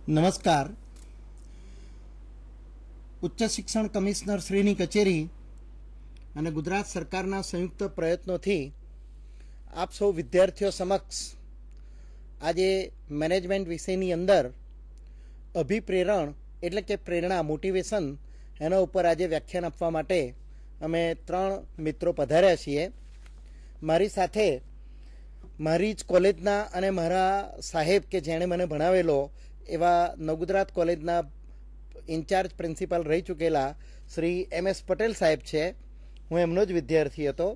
નમસ્કાર. ઉચ્ચ શિક્ષણ કમિશનર શ્રીની કચેરી અને ગુજરાત સરકારના સંયુક્ત પ્રયત્નોથી આપ સૌ વિદ્યાર્થીઓ સમક્ષ આજે મેનેજમેન્ટ વિષયની અંદર અભિપ્રેરણ એટલે કે પ્રેરણા મોટિવેશન એના ઉપર આજે વ્યાખ્યાન આપવા માટે અમે 3 મિત્રો પધાર્યા છીએ. મારી સાથે મારી જ કોલેજના અને મારા સાહેબ કે જેણે મને ભણાવેલો એવા નવગુજરાત કોલેજના ઇન્ચાર્જ પ્રિન્સિપાલ રહી ચૂકેલા શ્રી MS પટેલ સાહેબ છે. હું એમનો જ વિદ્યાર્થી હતો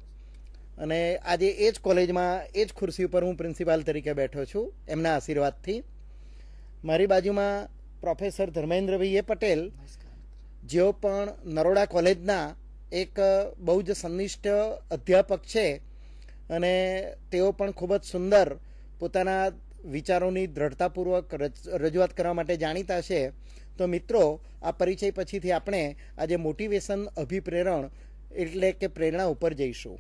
અને આજે એ જ કોલેજમાં એ જ ખુરશી ઉપર હું પ્રિન્સિપાલ તરીકે બેઠો છું એમના આશીર્વાદથી. મારી બાજુમાં પ્રોફેસર ધર્મેન્દ્રભાઈ પટેલ, જેઓ પણ નરોડા કોલેજના એક બહુ જ સંનિષ્ઠ અધ્યાપક છે અને તેઓ પણ ખૂબ જ સુંદર પોતાના વિચારોની દ્રઢતાપૂર્વક રજૂઆત કરવા માટે જાણીતા છે. તો મિત્રો, આ પરિચય પછીથી આપણે આજે મોટિવેશન અભિપ્રેરણ એટલે કે પ્રેરણા ઉપર જઈશું.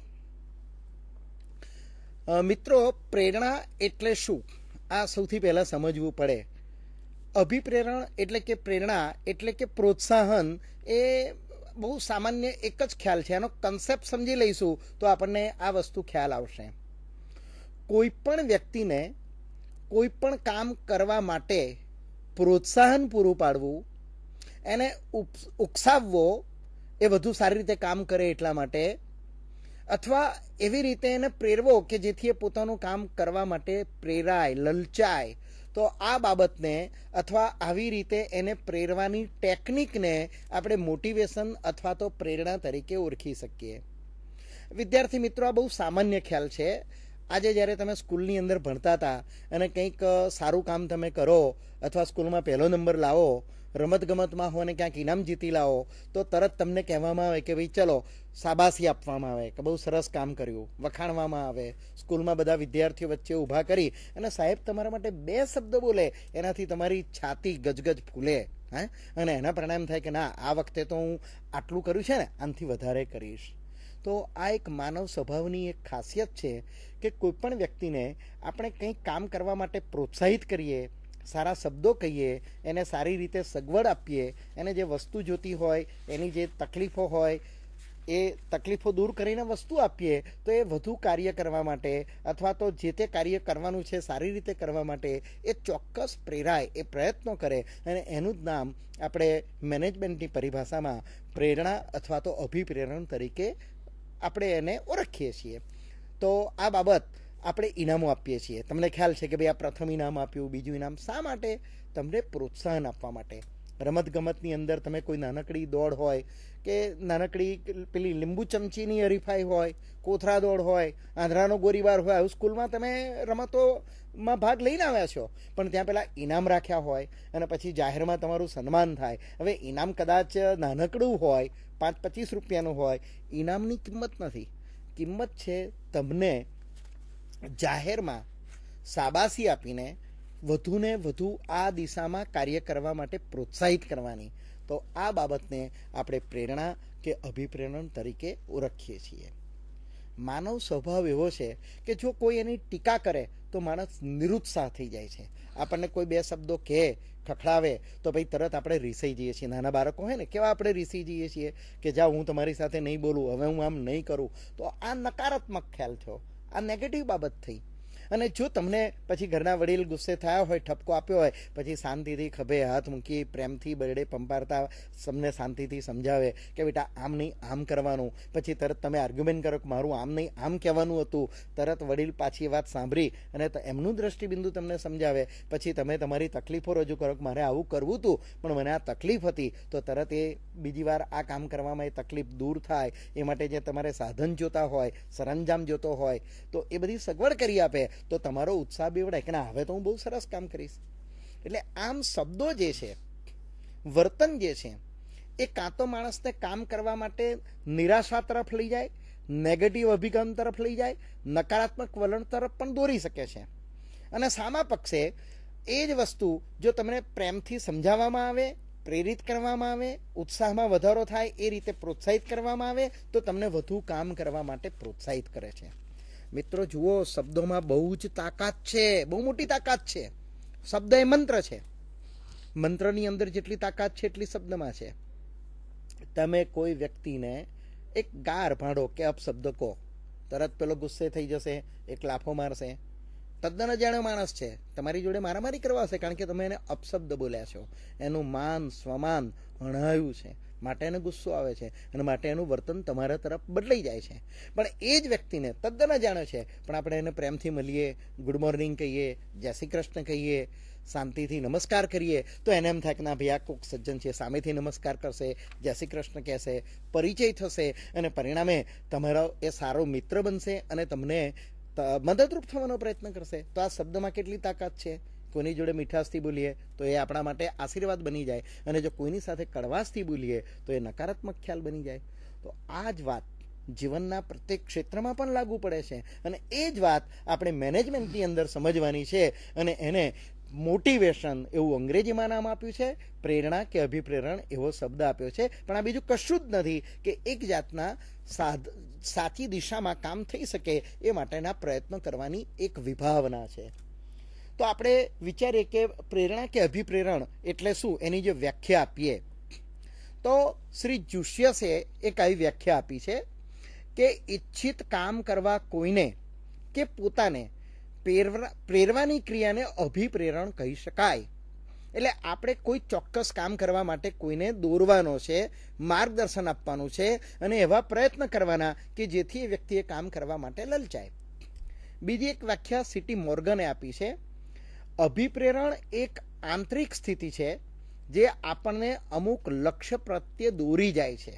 મિત્રો, પ્રેરણા એટલે શું આ સૌથી પહેલાં સમજવું પડે. અભિપ્રેરણ એટલે કે પ્રેરણા એટલે કે પ્રોત્સાહન એ બહુ સામાન્ય એક જ ખ્યાલ છે. એનો કન્સેપ્ટ સમજી લઈશું તો આપણને આ વસ્તુ ખ્યાલ આવશે. કોઈ પણ વ્યક્તિને કોઈ પણ કામ કરવા માટે પ્રોત્સાહન પૂરું પાડવું, એને ઉકસાવવો એ વધુ સારી રીતે કામ કરે એટલા માટે, અથવા એવી રીતે એને પ્રેરવો કે જેથી એ પોતાનું કામ કરવા માટે પ્રેરાય, લલચાય, તો આ બાબતને અથવા આવી રીતે એને પ્રેરવાની ટેકનિકને આપણે મોટિવેશન અથવા તો પ્રેરણા તરીકે ઓળખી શકીએ. વિદ્યાર્થી મિત્રો, આ બહુ સામાન્ય ખ્યાલ છે. આજે જ્યારે તમે સ્કૂલની અંદર ભણતા હતા અને કંઈક સારું કામ તમે કરો અથવા સ્કૂલમાં પહેલો નંબર લાવો, રમતગમતમાં હો અને ક્યાંક ઇનામ જીતી લાવો, તો તરત તમને કહેવામાં આવે કે ભાઈ ચલો, શાબાશી આપવામાં આવે કે બહુ સરસ કામ કર્યું, વખાણવામાં આવે. સ્કૂલમાં બધા વિદ્યાર્થીઓ વચ્ચે ઊભા કરી અને સાહેબ તમારા માટે 2 શબ્દ બોલે, એનાથી તમારી છાતી ગજગજ ફૂલે. અને એના પરિણામ થાય કે ના, આ વખતે તો હું આટલું કર્યું છે ને, આનાથી વધારે કરીશ. તો આ એક માનવ સ્વભાવની એક ખાસિયત છે કે કોઈ પણ વ્યક્તિને આપણે કંઈક કામ કરવા માટે પ્રોત્સાહિત કરીએ, સારા શબ્દો કહીએ, એને સારી રીતે સગવડ આપીએ, એને જે વસ્તુ જોતી હોય, એની જે તકલીફો હોય એ તકલીફો દૂર કરીને વસ્તુ આપીએ, તો એ વધુ કાર્ય કરવા માટે અથવા તો જે તે કાર્ય કરવાનું છે સારી રીતે કરવા માટે એ ચોક્કસ પ્રેરાય, એ પ્રયત્નો કરે. અને એનું જ નામ આપણે મેનેજમેન્ટની પરિભાષામાં પ્રેરણા અથવા તો અભિપ્રેરણ તરીકે આપણે એને ઓળખીએ છીએ. તો આ બાબત આપણે ઇનામો આપીએ છીએ. તમને ખ્યાલ છે કે ભાઈ આ પ્રથમ ઇનામ આપ્યું, બીજું ઇનામ. શા માટે? તમને પ્રોત્સાહન આપવા માટે. રમતગમતની અંદર તમે કોઈ નાનકડી દોડ હોય કે નાનકડી પેલી લીંબુ ચમચીની હરીફાઈ હોય, કોથળા દોડ હોય, આંધળાનો ગોળીબાર હોય, આવું સ્કૂલમાં તમે રમતોમાં ભાગ લઈને આવ્યા છો, પણ ત્યાં પેલા ઇનામ રાખ્યા હોય અને પછી જાહેરમાં તમારું સન્માન થાય. હવે ઇનામ કદાચ નાનકડું હોય, 5-25 રૂપિયાનું હોય, ઇનામની કિંમત નથી. કિંમત છે તમને જાહેરમાં શાબાશી આપીને વધુને વધુ આ દિશામાં કાર્ય કરવા માટે પ્રોત્સાહિત કરવાની. તો આ બાબતને આપણે પ્રેરણા કે અભિપ્રેરણ તરીકે ઓળખીએ છીએ. માનવ સ્વભાવ એવો છે કે જો કોઈ એની ટીકા કરે તો માણસ નિરુત્સાહ થઈ જાય છે. આપણને કોઈ 2 શબ્દો કહે, ખખડાવે, તો ભાઈ તરત આપણે રીસાઈ જઈએ છીએ. નાના બાળકો હોય ને, કેવા આપણે રીસી જઈએ છીએ કે જાઓ, હું તમારી સાથે નહીં બોલું, હવે હું આમ નહીં કરું. તો આ નકારાત્મક ખ્યાલ થયો, આ નેગેટિવ બાબત થઈ. અને જો તમને પછી ઘરના વડીલ ગુસ્સે થયા હોય, ઠપકો આપ્યો હોય, પછી શાંતિથી ખભે હાથ મૂકી પ્રેમથી બરડે પંપારતા તમને શાંતિથી સમજાવે કે બેટા આમ નહીં, આમ કરવાનું. પછી તરત તમે આર્ગ્યુમેન્ટ કરો કે મારું આમ નહીં, આમ કહેવાનું હતું. તરત વડીલ પાછી એ વાત સાંભળી અને એમનું દ્રષ્ટિબિંદુ તમને સમજાવે. પછી તમે તમારી તકલીફો રજૂ કરો કે મારે આવું કરવું હતું પણ મને આ તકલીફ હતી, તો તરત એ બીજી વાર આ કામ કરવામાં એ તકલીફ દૂર થાય. એ માટે જે તમારે સાધન જોતા હોય, સરંજામ જોતો હોય, તો એ બધી સગવડ કરી આપે. તો તમારો ઉત્સાહ બેવડાય કે ના, હવે તો હું બહુ સરસ કામ કરીશ. એટલે આમ શબ્દો જે છે, વર્તન જે છે, એ કાં તો માણસને કામ કરવા માટે નિરાશા તરફ લઈ જાય, નેગેટિવ અભિગમ તરફ લઈ જાય, નકારાત્મક વલણ તરફ પણ દોરી શકે છે. અને સામા પક્ષે એ જ વસ્તુ જો તમને પ્રેમથી સમજાવવામાં આવે, પ્રેરિત કરવામાં આવે, ઉત્સાહમાં વધારો થાય, એ રીતે પ્રોત્સાહિત કરવામાં આવે, તો તમને વધુ કામ કરવા માટે પ્રોત્સાહિત કરે છે. મિત્રો જુઓ, શબ્દોમાં બહુ જ તાકાત છે, બહુ મોટી તાકાત છે. શબ્દ એ મંત્ર છે. મંત્રની અંદર જેટલી તાકાત છે એટલી શબ્દમાં છે. તમે કોઈ વ્યક્તિને એક ગાર ભાડો કે અપશબ્દ કહો, તરત પેલો ગુસ્સે થઈ જશે, એક લાફો મારશે. તદ્દન અજાણ્યો માણસ છે, તમારી જોડે મારામારી કરવા હશે, કારણ કે તમે એને અપશબ્દ બોલ્યા છો. એનું માન સ્વમાન હણાયું છે, માટે એને ગુસ્સો આવે છે અને માટે એનું વર્તન તમારા તરફ બદલાઈ જાય છે. પણ એ જ વ્યક્તિને તદ્દન અજાણ્યો છે, પણ આપણે એને પ્રેમથી મળીએ, ગુડ મોર્નિંગ કહીએ, જય શ્રી કૃષ્ણ કહીએ, શાંતિથી નમસ્કાર કરીએ, તો એને એમ થાય કે ના ભાઈ આ કોઈક સજ્જન છે, સામેથી નમસ્કાર કરશે, જય શ્રી કૃષ્ણ કહેશે, પરિચય થશે અને પરિણામે તમારો એ સારો મિત્ર બનશે અને તમને મદદરૂપ થવાનો પ્રયત્ન કરશે. તો આ શબ્દમાં કેટલી તાકાત છે. કોઈની જોડે મીઠાશથી બોલીએ તો એ આપણા માટે આશીર્વાદ બની જાય, અને જો કોઈની સાથે કડવાશથી બોલીએ તો એ નકારાત્મક ખ્યાલ બની જાય. તો આ જ વાત જીવનના પ્રત્યેક ક્ષેત્રમાં પણ લાગુ પડે છે, અને એ જ વાત આપણે મેનેજમેન્ટની અંદર સમજવાની છે. અને એને મોટિવેશન એવું અંગ્રેજીમાં નામ આપ્યું છે, પ્રેરણા કે અભિપ્રેરણ એવો શબ્દ આપ્યો છે. પણ આ બીજું કશું જ નથી કે એક જાતના સાચી દિશામાં કામ થઈ શકે એ માટેના પ્રયત્નો કરવાની એક વિભાવના છે. તો આપણે વિચારીએ કે પ્રેરણા કે અભિપ્રેરણ એટલે શું, એની જો વ્યાખ્યા આપીએ તો શ્રી જુશિયસે એક આવી વ્યાખ્યા આપી છે કે ઈચ્છિત કામ કરવા કોઈને કે પોતાને પ્રેરવાની ક્રિયાને અભિપ્રેરણ કહી શકાય. એટલે આપણે કોઈ ચોક્કસ કામ કરવા માટે કોઈને દોરવાનો છે, માર્ગદર્શન આપવાનું છે અને એવા પ્રયત્ન કરવાના કે જેથી એ વ્યક્તિએ કામ કરવા માટે લલચાય. બીજી એક વ્યાખ્યા સીટી મોર્ગને આપી છે. અભિપ્રેરણ એક આંતરિક સ્થિતિ છે જે આપણને અમુક લક્ષ્ય પ્રત્યે દોરી જાય છે.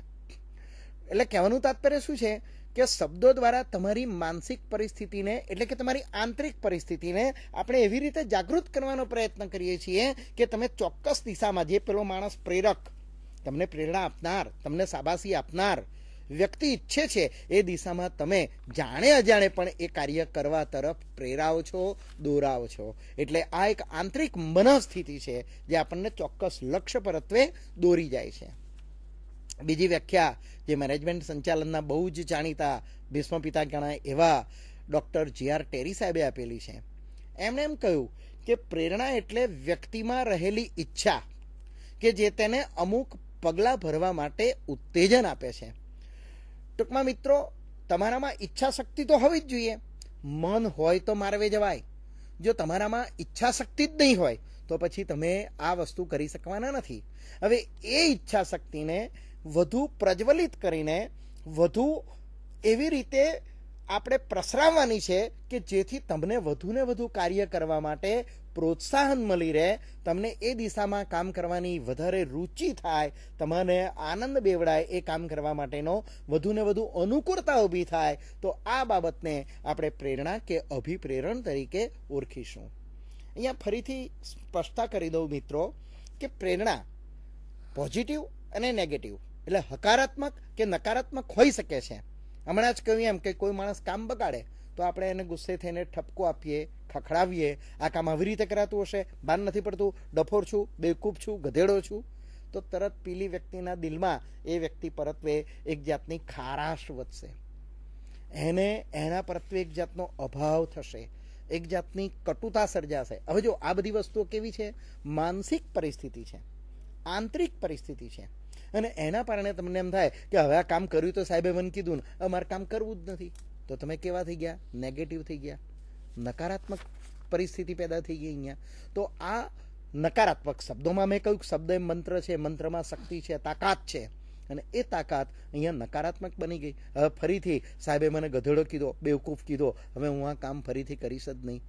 એટલે કહેવાનું તાત્પર્ય શું છે કે શબ્દો દ્વારા તમારી માનસિક પરિસ્થિતિને, એટલે કે તમારી આંતરિક પરિસ્થિતિને આપણે એવી રીતે જાગૃત કરવાનો પ્રયત્ન કરીએ છીએ કે તમે ચોક્કસ દિશામાં, જે પેલો માણસ પ્રેરક, તમને પ્રેરણા આપનાર, તમને શાબાશી આપનાર વ્યક્તિ ઈચ્છે છે એ દિશામાં તમે જાણે અજાણે પણ એ કાર્ય કરવા તરફ પ્રેરાવો છો, દોરાવો છો. એટલે આ એક આંતરિક મનઃસ્થિતિ છે જે આપણને ચોક્કસ લક્ષ્ય પરત્વે દોરી જાય છે. બીજી વ્યાખ્યા જે મેનેજમેન્ટ સંચાલનના બહુ જ જાણીતા ભીષ્મ પિતા ગણાય એવા ડૉક્ટર G.R. ટેરી સાહેબે આપેલી છે. એમણે એમ કહ્યું કે પ્રેરણા એટલે વ્યક્તિમાં રહેલી ઈચ્છા કે જે તેને અમુક પગલાં ભરવા માટે ઉત્તેજન આપે છે. ટૂંકમાં મિત્રો, તમારામાં ઈચ્છા શક્તિ તો હોવી જ જોઈએ. મન હોય તો માર્ગે જવાય. જો તમારામાં ઈચ્છા શક્તિ જ નહીં હોય તો પછી તમે આ વસ્તુ કરી શકવાના નથી. હવે એ ઈચ્છા શક્તિને વધુ પ્રજ્વલિત કરીને વધુ એવી રીતે આપણે પ્રસરાવવાની છે કે જેથી તમને વધુને વધુ કાર્ય કરવા માટે પ્રોત્સાહન મળી રહે, તમને એ દિશામાં કામ કરવાની વધારે રુચિ થાય, તમને આનંદ બેવડાય, એ કામ કરવા માટેનો વધુને વધુ અનુકૂળતા ઊભી થાય. તો આ બાબતને આપણે પ્રેરણા કે અભિપ્રેરણ તરીકે ઓળખીશું. અહીંયા ફરીથી સ્પષ્ટતા કરી દઉં મિત્રો કે પ્રેરણા પોઝિટિવ અને નેગેટિવ, એટલે હકારાત્મક કે નકારાત્મક હોઈ શકે છે. હમણાં જ કહ્યું એમ કે કોઈ માણસ કામ બગાડે તો આપણે એને ગુસ્સે થઈને ઠપકો આપીએ, ખખડાવીએ, આ કામ આવી રીતે કરાતું હશે, ભાન નથી પડતું, ડફોર છું, બેવકૂફ છું, ગધેડો છું, તો તરત પેલી વ્યક્તિના દિલમાં એ વ્યક્તિ પરત્વે એક જાતની ખારાશ વધશે, એને એના પરત્વે એક જાતનો અભાવ થશે, એક જાતની કટુતા સર્જાશે. હવે જો આ બધી વસ્તુઓ કેવી છે, માનસિક પરિસ્થિતિ છે, આંતરિક પરિસ્થિતિ છે, અને એના કારણે તમને એમ થાય કે હવે આ કામ કર્યું તો સાહેબે મને કીધું ને, અમારે કામ કરવું જ નથી, તો તમે કેવા થઈ ગયા, નેગેટિવ થઈ ગયા, નકારાત્મક પરિસ્થિતિ પેદા થઈ ગઈ અહીંયા. તો આ નકારાત્મક શબ્દોમાં મેં કહ્યું શબ્દ એ મંત્ર છે, મંત્રમાં શક્તિ છે, તાકાત છે, અને એ તાકાત અહીંયા નકારાત્મક બની ગઈ. હવે ફરીથી સાહેબે મને ગધેડો કીધો, બેવકૂફ કીધો, હવે હું આ કામ ફરીથી કરીશ જ નહીં,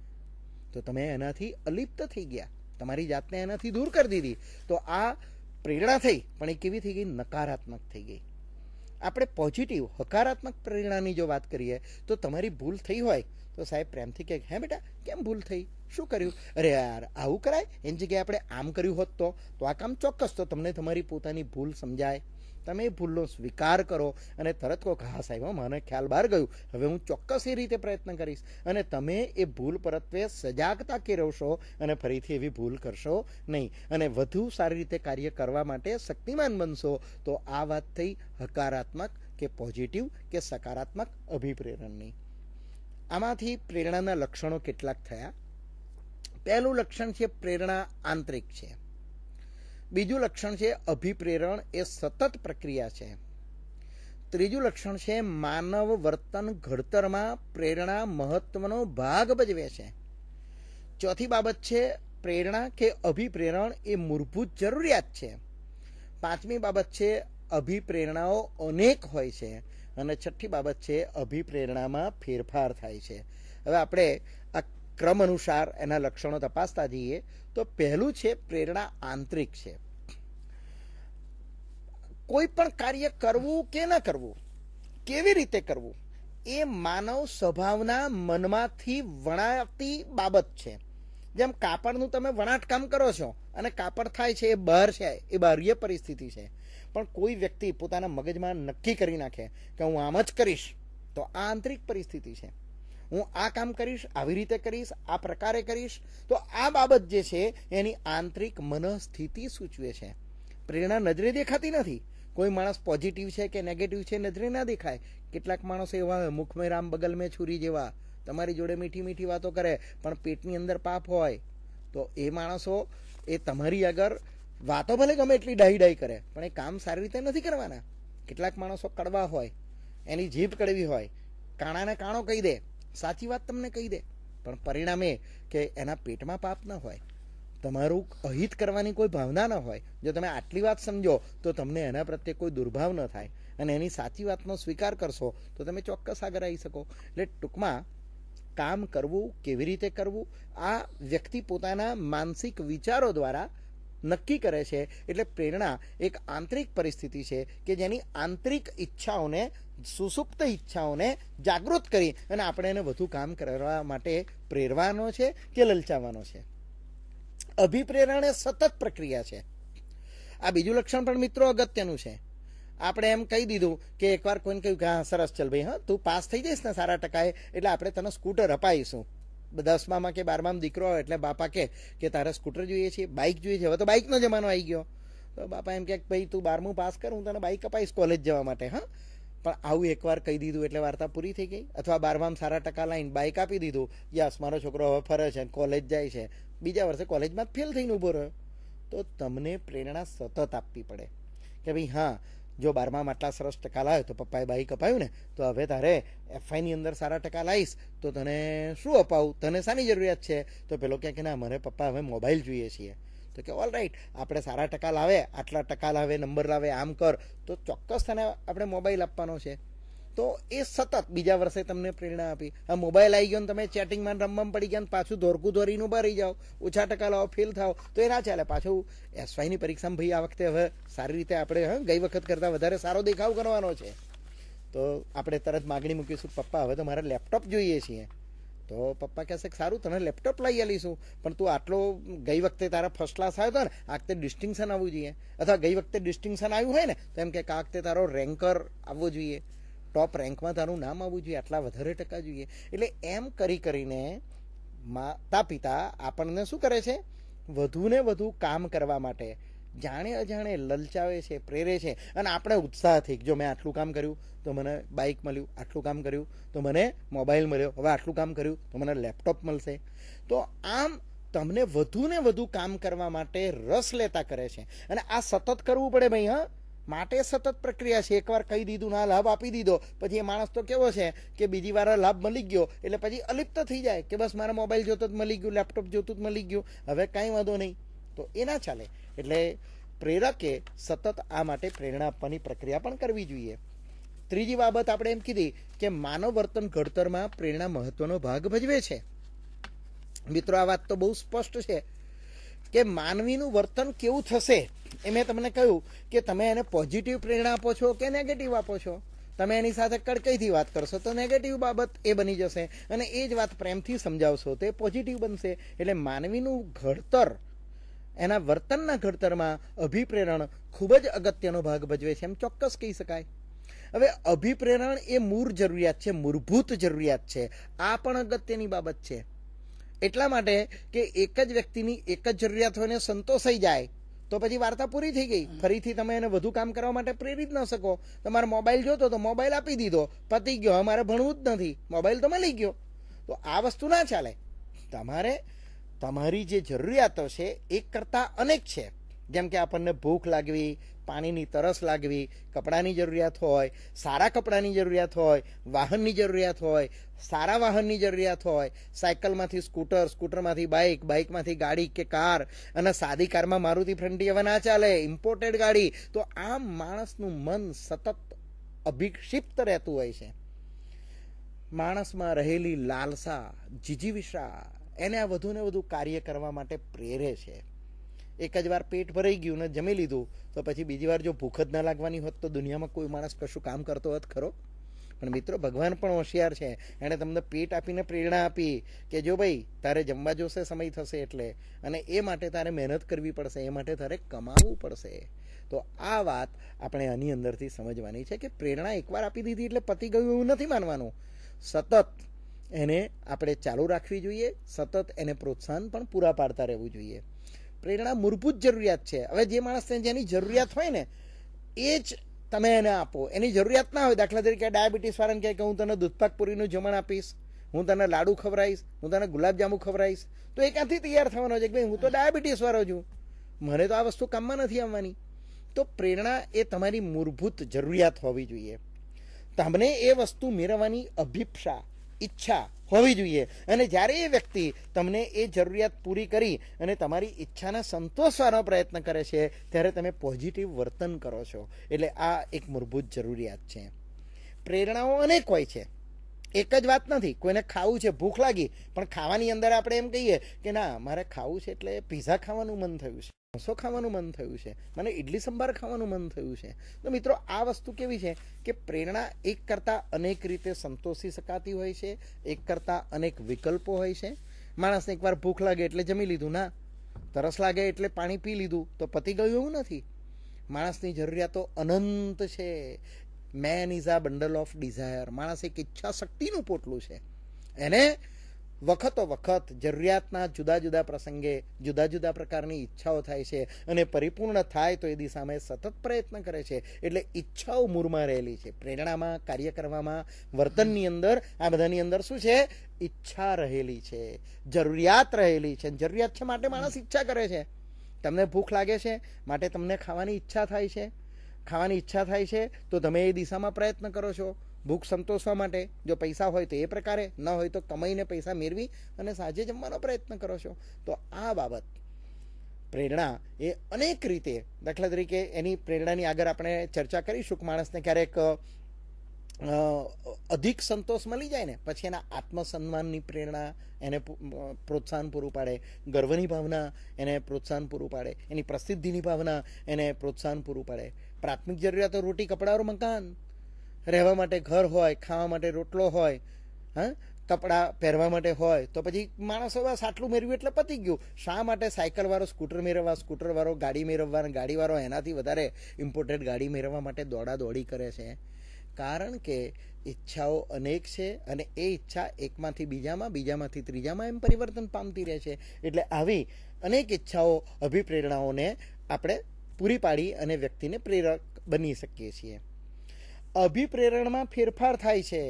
તો તમે એનાથી અલિપ્ત થઈ ગયા, તમારી જાતને એનાથી દૂર કરી દીધી. તો આ પ્રેરણા થઈ, પણ એ કેવી થઈ ગઈ, નકારાત્મક થઈ ગઈ. આપણે પોઝિટિવ હકારાત્મક પ્રેરણાની જો વાત કરીએ તો તમારી ભૂલ થઈ હોય તો સાહેબ પ્રેમથી કહે, હે બેટા કેમ ભૂલ થઈ, શું કર્યું, અરે યાર આવું કરાય, એની જગ્યાએ આપણે આમ કર્યું હોત તો આ કામ ચોક્કસ, તો તમને તમારી પોતાની ભૂલ સમજાય, તમે એ ભૂલનો સ્વીકાર કરો અને તરત કહો કે હા સાહેબ મને ખ્યાલ બહાર ગયું, હવે હું ચોક્કસ એ રીતે પ્રયત્ન કરીશ. અને તમે એ ભૂલ પરત્વે સજાગતા કેળવશો અને ફરીથી એવી ભૂલ કરશો નહીં, અને વધુ સારી રીતે કાર્ય કરવા માટે શક્તિમાન બનશો. તો આ વાત થઈ હકારાત્મક કે પોઝિટિવ કે સકારાત્મક અભિપ્રેરણની. આમાંથી પ્રેરણાના લક્ષણો કેટલાક થયા. પહેલું લક્ષણ છે પ્રેરણા આંતરિક છે. બીજું લક્ષણ છે અભિપ્રેરણ એ સતત પ્રક્રિયા છે. ત્રીજું લક્ષણ છે માનવ વર્તન ઘડતરમાં પ્રેરણા મહત્વનો ભાગ ભજવે છે. ચોથી બાબત છે પ્રેરણા કે અભિપ્રેરણ એ મૂળભૂત જરૂરિયાત છે. પાંચમી બાબત છે અભિપ્રેરણાઓ અનેક હોય છે. અને છઠ્ઠી બાબત છે અભિપ્રેરણામાં ફેરફાર થાય છે. હવે આપણે આ ક્રમ અનુસાર એના લક્ષણો તપાસતા જઈએ તો પહેલું છે પ્રેરણા આંતરિક છે. કોઈ પણ કાર્ય કરવું કે ન કરવું, કેવી રીતે કરવું, એ માનવ સ્વભાવના મનમાંથી વણાતી બાબત છે. જેમ કાપડનું તમે વણાટકામ કરો છો અને કાપડ થાય છે એ બહાર છે, એ બાહ્ય પરિસ્થિતિ છે. પણ કોઈ વ્યક્તિ પોતાના મગજમાં નક્કી કરી નાખે કે હું આમ જ કરીશ, તો આ આંતરિક પરિસ્થિતિ છે. હું આ કામ કરીશ, આવી રીતે કરીશ, આ પ્રકારે કરીશ, તો આ બાબત જે છે એની આંતરિક મનસ્થિતિ સૂચવે છે. પ્રેરણા નજરે દેખાતી નથી. કોઈ માણસ પોઝિટિવ છે કે નેગેટિવ છે નજરે ના દેખાય. કેટલાક માણસો એવા હોય મુખ મેં રામ બગલ મેં છુરી જેવા, તમારી જોડે મીઠી મીઠી વાતો કરે પણ પેટની અંદર પાપ હોય. તો એ માણસો એ તમારી આગળ વાતો ભલે ગમે એટલી ડાહી ડાહી કરે પણ એ કામ સારી રીતે નથી કરવાના. કેટલાક માણસો કડવા હોય, એની જીભ કડવી હોય, કાણાને કાણો કહી દે, સાચી વાત તમને કહી દે, પણ પરિણામે કે એના પેટમાં પાપ ન હોય, તમારું અહિત કરવાની કોઈ ભાવના ન હોય. જો તમે આટલી વાત સમજો તો તમને એના પ્રત્યે કોઈ દુર્ભાવ ન થાય અને એની સાચી વાતનો સ્વીકાર કરશો તો તમે ચોક્કસ આગળ આવી શકો. એટલે ટૂંકમાં કામ કરવું, કેવી રીતે કરવું, આ વ્યક્તિ પોતાના માનસિક વિચારો દ્વારા નક્કી કરે છે. એટલે પ્રેરણા એક આંતરિક પરિસ્થિતિ છે કે જેની આંતરિક ઈચ્છાઓને, સુસુપ્ત ઈચ્છાઓને જાગૃત કરી અને આપણે એને વધુ કામ કરવા માટે પ્રેરવાનો છે કે લલચાવવાનો છે. અભિપ્રેરણ એ સતત પ્રક્રિયા છે. આ બીજું લક્ષણ પણ મિત્રો અગત્યનું છે. આપણે એમ કહી દીધું કે એકવાર કોઈને કહ્યું કે હા સરસ ચલ ભાઈ, હા તું પાસ થઈ જઈશ ને સારા ટકાએ એટલે આપણે તને સ્કૂટર અપાવીશું. 10માં કે 12માં દીકરો હોય એટલે બાપા કે તારે સ્કૂટર જોઈએ છે, બાઇક જોઈએ છે. હવે તો બાઇકનો જમાનો આવી ગયો. તો બાપા એમ કે ભાઈ તું 12મું પાસ કર, હું તને બાઇક અપાવીશ કોલેજ જવા માટે. હા, પણ આવું એકવાર કહી દીધું એટલે વાર્તા પૂરી થઈ ગઈ. અથવા 12માં સારા ટકા લાઈન બાઇક આપી દીધું, યસ મારો છોકરો હવે ફરે છે, કોલેજ જાય છે, બીજા વર્ષે કોલેજમાં ફેલ થઈને ઊભો રહ્યો. તો તમને પ્રેરણા સતત આપવી પડે કે ભાઈ હા, જો 12માં આટલા સરસ ટકા લાવ્યો તો પપ્પાએ બાઇક અપાવ્યું ને, તો હવે તારે એફઆઈની અંદર સારા ટકા લાવીશ તો તને શું અપાવું, તને શાની જરૂરિયાત છે? તો પેલો કહે કે ના મને પપ્પા હવે મોબાઈલ જોઈએ છીએ. તો કે ઓલ રાઈટ, આપણે સારા ટકા લાવે, આટલા ટકા લાવે, નંબર લાવે, આમ કર તો ચોક્કસ તને આપણે મોબાઈલ આપવાનો છે. તો એ સતત બીજા વર્ષે તમને પ્રેરણા આપી. આ મોબાઈલ આવી ગયો ને તમે ચેટિંગમાં રમવામાં પડી ગયા, પાછું ધોરકું ધોરીને ઉભા રહી જાઓ, ઓછા ટકા લાવો, ફેલ થાવ, તો એ ના ચાલે. પાછું એસવાયની પરીક્ષામાં ભાઈ આ વખતે હવે સારી રીતે આપણે ગઈ વખત કરતાં વધારે સારો દેખાવ કરવાનો છે. તો આપણે તરત માગણી મૂકીશું, પપ્પા હવે તો મારે લેપટોપ જોઈએ છીએ. તો પપ્પા કહેશે કે સારું તને લેપટોપ લઈ આવીશું, પણ તું આટલો ગઈ વખતે તારા ફર્સ્ટ ક્લાસ આવ્યો હતો ને, આ વખતે ડિસ્ટિંક્શન આવવું જોઈએ. અથવા ગઈ વખતે ડિસ્ટિંક્શન આવ્યું હોય ને તો એમ કે આ વખતે તારો રેન્કર આવવો જોઈએ, ટોપ રેન્કમાં તારું નામ આવવું જોઈએ, આટલા વધારે ટકા જોઈએ. એટલે એમ કરીને માતા પિતા આપણને શું કરે છે? વધુ ને વધુ કામ કરવા માટે જાણે અજાણે લલચાવે છે, પ્રેરે છે. અને આપણે ઉત્સાહથી જો મેં આટલું કામ કર્યું તો મને બાઇક મળ્યું, આટલું કામ કર્યું તો મને મોબાઈલ મળ્યો, હવે આટલું કામ કર્યું તો મને લેપટોપ મળશે. તો આમ તમને વધુ ને વધુ કામ કરવા માટે રસ લેતા કરે છે. અને આ સતત કરવું પડે ભાઈ. હા, માટે સતત પ્રક્રિયા છે. એકવાર કહી દીધું, ના લાભ આપી દીધો, પછી એ માણસ તો કેવો છે કે બીજી વાર લાભ મળી ગયો એટલે પછી અલિપ્ત થઈ જાય કે બસ મારા મોબાઈલ જોતો જ મળી ગયું, લેપટોપ જોતું જ મળી ગયું, હવે કાંઈ વાંધો નહીં. તો એ ના ચાલે. એટલે પ્રેરકે સતત આ માટે પ્રેરણા આપવાની પ્રક્રિયા પણ કરવી જોઈએ. ત્રીજી બાબત આપણે એમ કીધી કે માનવ વર્તન ઘડતરમાં પ્રેરણા મહત્વનો ભાગ ભજવે છે. મિત્રો આ વાત તો બહુ સ્પષ્ટ છે કે માનવીનું વર્તન કેવું થશે એ મેં તમને કહ્યું કે તમે એને પોઝિટિવ પ્રેરણા આપો છો કે નેગેટિવ આપો છો. તમે એની સાથે કડકાઈથી વાત કરશો તો નેગેટિવ બાબત એ બની જશે, અને એ જ વાત પ્રેમથી સમજાવશો તો એ પોઝિટિવ બનશે. એટલે માનવીનું ઘડતર, એના વર્તનના ઘડતરમાં અભિપ્રેરણ ખૂબ જ અગત્યનો ભાગ ભજવે છે, એમ ચોક્કસ કહી શકાય. હવે અભિપ્રેરણ એ મૂળ જરૂરિયાત છે, મૂળભૂત જરૂરિયાત છે. આ પણ અગત્યની બાબત છે. એટલા માટે કે એક જ વ્યક્તિની એક જ જરૂરિયાત હોય ને સંતોષાઈ જાય તો પછી વાર્તા પૂરી થઈ ગઈ. ફરીથી તમે એને વધુ કામ કરવા માટે પ્રેરિત ન શકો. તમારે મોબાઈલ જોતો તો મોબાઈલ આપી દીધો, પતી ગયો, અમારે ભણવું જ નથી, મોબાઈલ તો મળી ગયો. તો આ વસ્તુ ના ચાલે. તમારે તમારી જે જરૂરિયાતો છે એક કરતાં અનેક છે. જેમ કે આપણને ભૂખ લાગવી, પાણીની તરસ લાગવી, કપડાની જરૂરિયાત હોય, સારા કપડાની જરૂરિયાત હોય, વાહનની જરૂરિયાત હોય, સારા વાહનની જરૂરિયાત હોય, સાયકલમાંથી સ્કૂટર, સ્કૂટરમાંથી બાઇક, બાઇકમાંથી ગાડી કે કાર, અને સાદી કારમાં મારુતિ ફ્રન્ટી હવે ના ચાલે, ઇમ્પોર્ટેડ ગાડી. તો આમ માણસનું મન સતત અભિક્ષિપ્ત રહેતું હોય છે. માણસમાં રહેલી લાલસા, જીજીવિષા એને આ વધુ ને વધુ કાર્ય કરવા માટે પ્રેરે છે. એક જ વાર પેટ ભરાઈ ગયું ને જમી લીધું તો પછી બીજી વાર જો ભૂખ જ ના લાગવાની હોત તો દુનિયામાં કોઈ માણસ કશું કામ કરતો હોત ખરો? પણ મિત્રો, ભગવાન પણ હોશિયાર છે. એણે તમને પેટ આપીને પ્રેરણા આપી કે જો ભાઈ તારે જમવા જોશે, સમય થશે એટલે, અને એ માટે તારે મહેનત કરવી પડશે, એ માટે તારે કમાવવું પડશે. તો આ વાત આપણે આની અંદરથી સમજવાની છે કે પ્રેરણા એકવાર આપી દીધી એટલે પતી ગયું એવું નથી માનવાનું. સતત એને આપણે ચાલુ રાખવી જોઈએ, સતત એને પ્રોત્સાહન પણ પૂરા પાડતા રહેવું જોઈએ. પ્રેરણા મૂળભૂત જરૂરિયાત છે. હવે જે માણસને જેની જરૂરિયાત હોય ને એ જ તમે એને આપો. એની જરૂરિયાત ના હોય, દાખલા તરીકે ડાયાબિટીસ વાળાને કહે કે હું તને દૂધપાક પૂરીનું જમણ આપીશ, હું તને લાડુ ખવડાવીશ, હું તને ગુલાબજાંબુ ખવડાવીશ, તો એ ક્યાંથી તૈયાર થવાનો છે કે ભાઈ હું તો ડાયાબિટીસ વાળો છું, મને તો આ વસ્તુ કામમાં નથી આવવાની. તો પ્રેરણા એ તમારી મૂળભૂત જરૂરિયાત હોવી જોઈએ. તમને એ વસ્તુ મેળવવાની અભિપ્સા, ઈચ્છા હોવી જોઈએ. અને જ્યારે એ વ્યક્તિ તમને એ જરૂરિયાત પૂરી કરી અને તમારી ઈચ્છાને સંતોષવાનો પ્રયત્ન કરે છે ત્યારે તમે પોઝિટિવ વર્તન કરો છો. એટલે આ એક મૂળભૂત જરૂરિયાત છે. પ્રેરણાઓ અનેક હોય છે, એક જ વાત નથી. કોઈને ખાવું છે, ભૂખ લાગી, પણ ખાવાની અંદર આપણે એમ કહીએ કે ના મારે ખાવું છે એટલે પિઝા ખાવાનું મન થયું છે, ઢોસો ખાવાનું મન થયું છે, મને ઇડલી સંભાર ખાવાનું મન થયું છે. તો મિત્રો, આ વસ્તુ કેવી છે કે પ્રેરણા એક કરતાં અનેક રીતે સંતોષી શકાતી હોય છે, એક કરતાં અનેક વિકલ્પો હોય છે. માણસને એકવાર ભૂખ લાગે એટલે જમી લીધું ના, તરસ લાગે એટલે પાણી પી લીધું તો પતી ગયું એવું નથી. માણસની જરૂરિયાતો અનંત છે. Man is a bundle of desire. માણસ એક ઈચ્છા શક્તિનું પોટલું છે. એને વખતો વખત જરૂરિયાતના જુદા જુદા પ્રસંગે જુદા જુદા પ્રકારની ઈચ્છાઓ થાય છે અને પરિપૂર્ણ થાય તો એ દિશામાં સતત પ્રયત્ન કરે છે. એટલે ઈચ્છાઓ મૂળમાં રહેલી છે. પ્રેરણામાં, કાર્ય કરવામાં, વર્તનની અંદર, આ બધાની અંદર શું છે? ઈચ્છા રહેલી છે, જરૂરિયાત રહેલી છે. જરૂરિયાત છે માટે માણસ ઈચ્છા કરે છે. તમને ભૂખ લાગે છે માટે તમને ખાવાની ઈચ્છા થાય છે. ખાવાની ઈચ્છા થાય છે તો તમે એ દિશામાં પ્રયત્ન કરો છો ભૂખ સંતોષવા માટે. જો પૈસા હોય તો એ પ્રકારે, ન હોય તો કમાઈને પૈસા મેળવી અને સાંજે જમવાનો પ્રયત્ન કરો છો. તો આ બાબત પ્રેરણા એ અનેક રીતે, દાખલા તરીકે એની પ્રેરણાની આગળ આપણે ચર્ચા કરીશું કે માણસને ક્યારેક અધિક સંતોષ મળી જાય ને પછી એના આત્મસન્માનની પ્રેરણા એને પ્રોત્સાહન પૂરું પાડે, ગર્વની ભાવના એને પ્રોત્સાહન પૂરું પાડે, એની પ્રસિદ્ધિની ભાવના એને પ્રોત્સાહન પૂરું પાડે. પ્રાથમિક જરૂરિયાતો રોટી, કપડાં, મકાન, રહેવા માટે ઘર હોય, ખાવા માટે રોટલો હોય, હા, કપડાં પહેરવા માટે હોય, તો પછી માણસો બસ આટલું મેળવ્યું એટલે પતી ગયું. શા માટે સાયકલવાળો સ્કૂટર મેળવવા, સ્કૂટરવાળો ગાડી મેળવવા, ગાડીવાળો એનાથી વધારે ઇમ્પોર્ટેડ ગાડી મેળવવા માટે દોડાદોડી કરે છે? કારણ કે ઈચ્છાઓ અનેક છે અને એ ઈચ્છા એકમાંથી બીજામાં, બીજામાંથી ત્રીજામાં એમ પરિવર્તન પામતી રહે છે. એટલે આવી અનેક ઈચ્છાઓ, અભિપ્રેરણાઓને આપણે પૂરી પાડી અને વ્યક્તિને પ્રેરક બની શકીએ છીએ. અભિપ્રેરણમાં ફેરફાર થાય છે.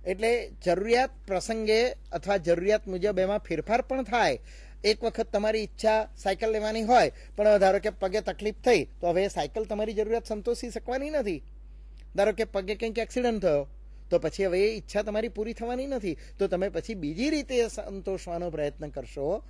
એટલે જરૂરિયાત પ્રસંગે અથવા જરૂરિયાત મુજબ એમાં ફેરફાર પણ થાય. એક વખત તમારી ઈચ્છા સાયકલ લેવાની હોય, પણ ધારો કે પગે તકલીફ થઈ તો હવે સાયકલ તમારી જરૂરિયાત સંતોષી શકવાની નથી. ધારો કે પગે કંઈક એક્સિડન્ટ થયો તો પછી હવે એ ઈચ્છા તમારી પૂરી થવાની નથી. તો તમે પછી બીજી રીતે સંતોષવાનો પ્રયત્ન કરશો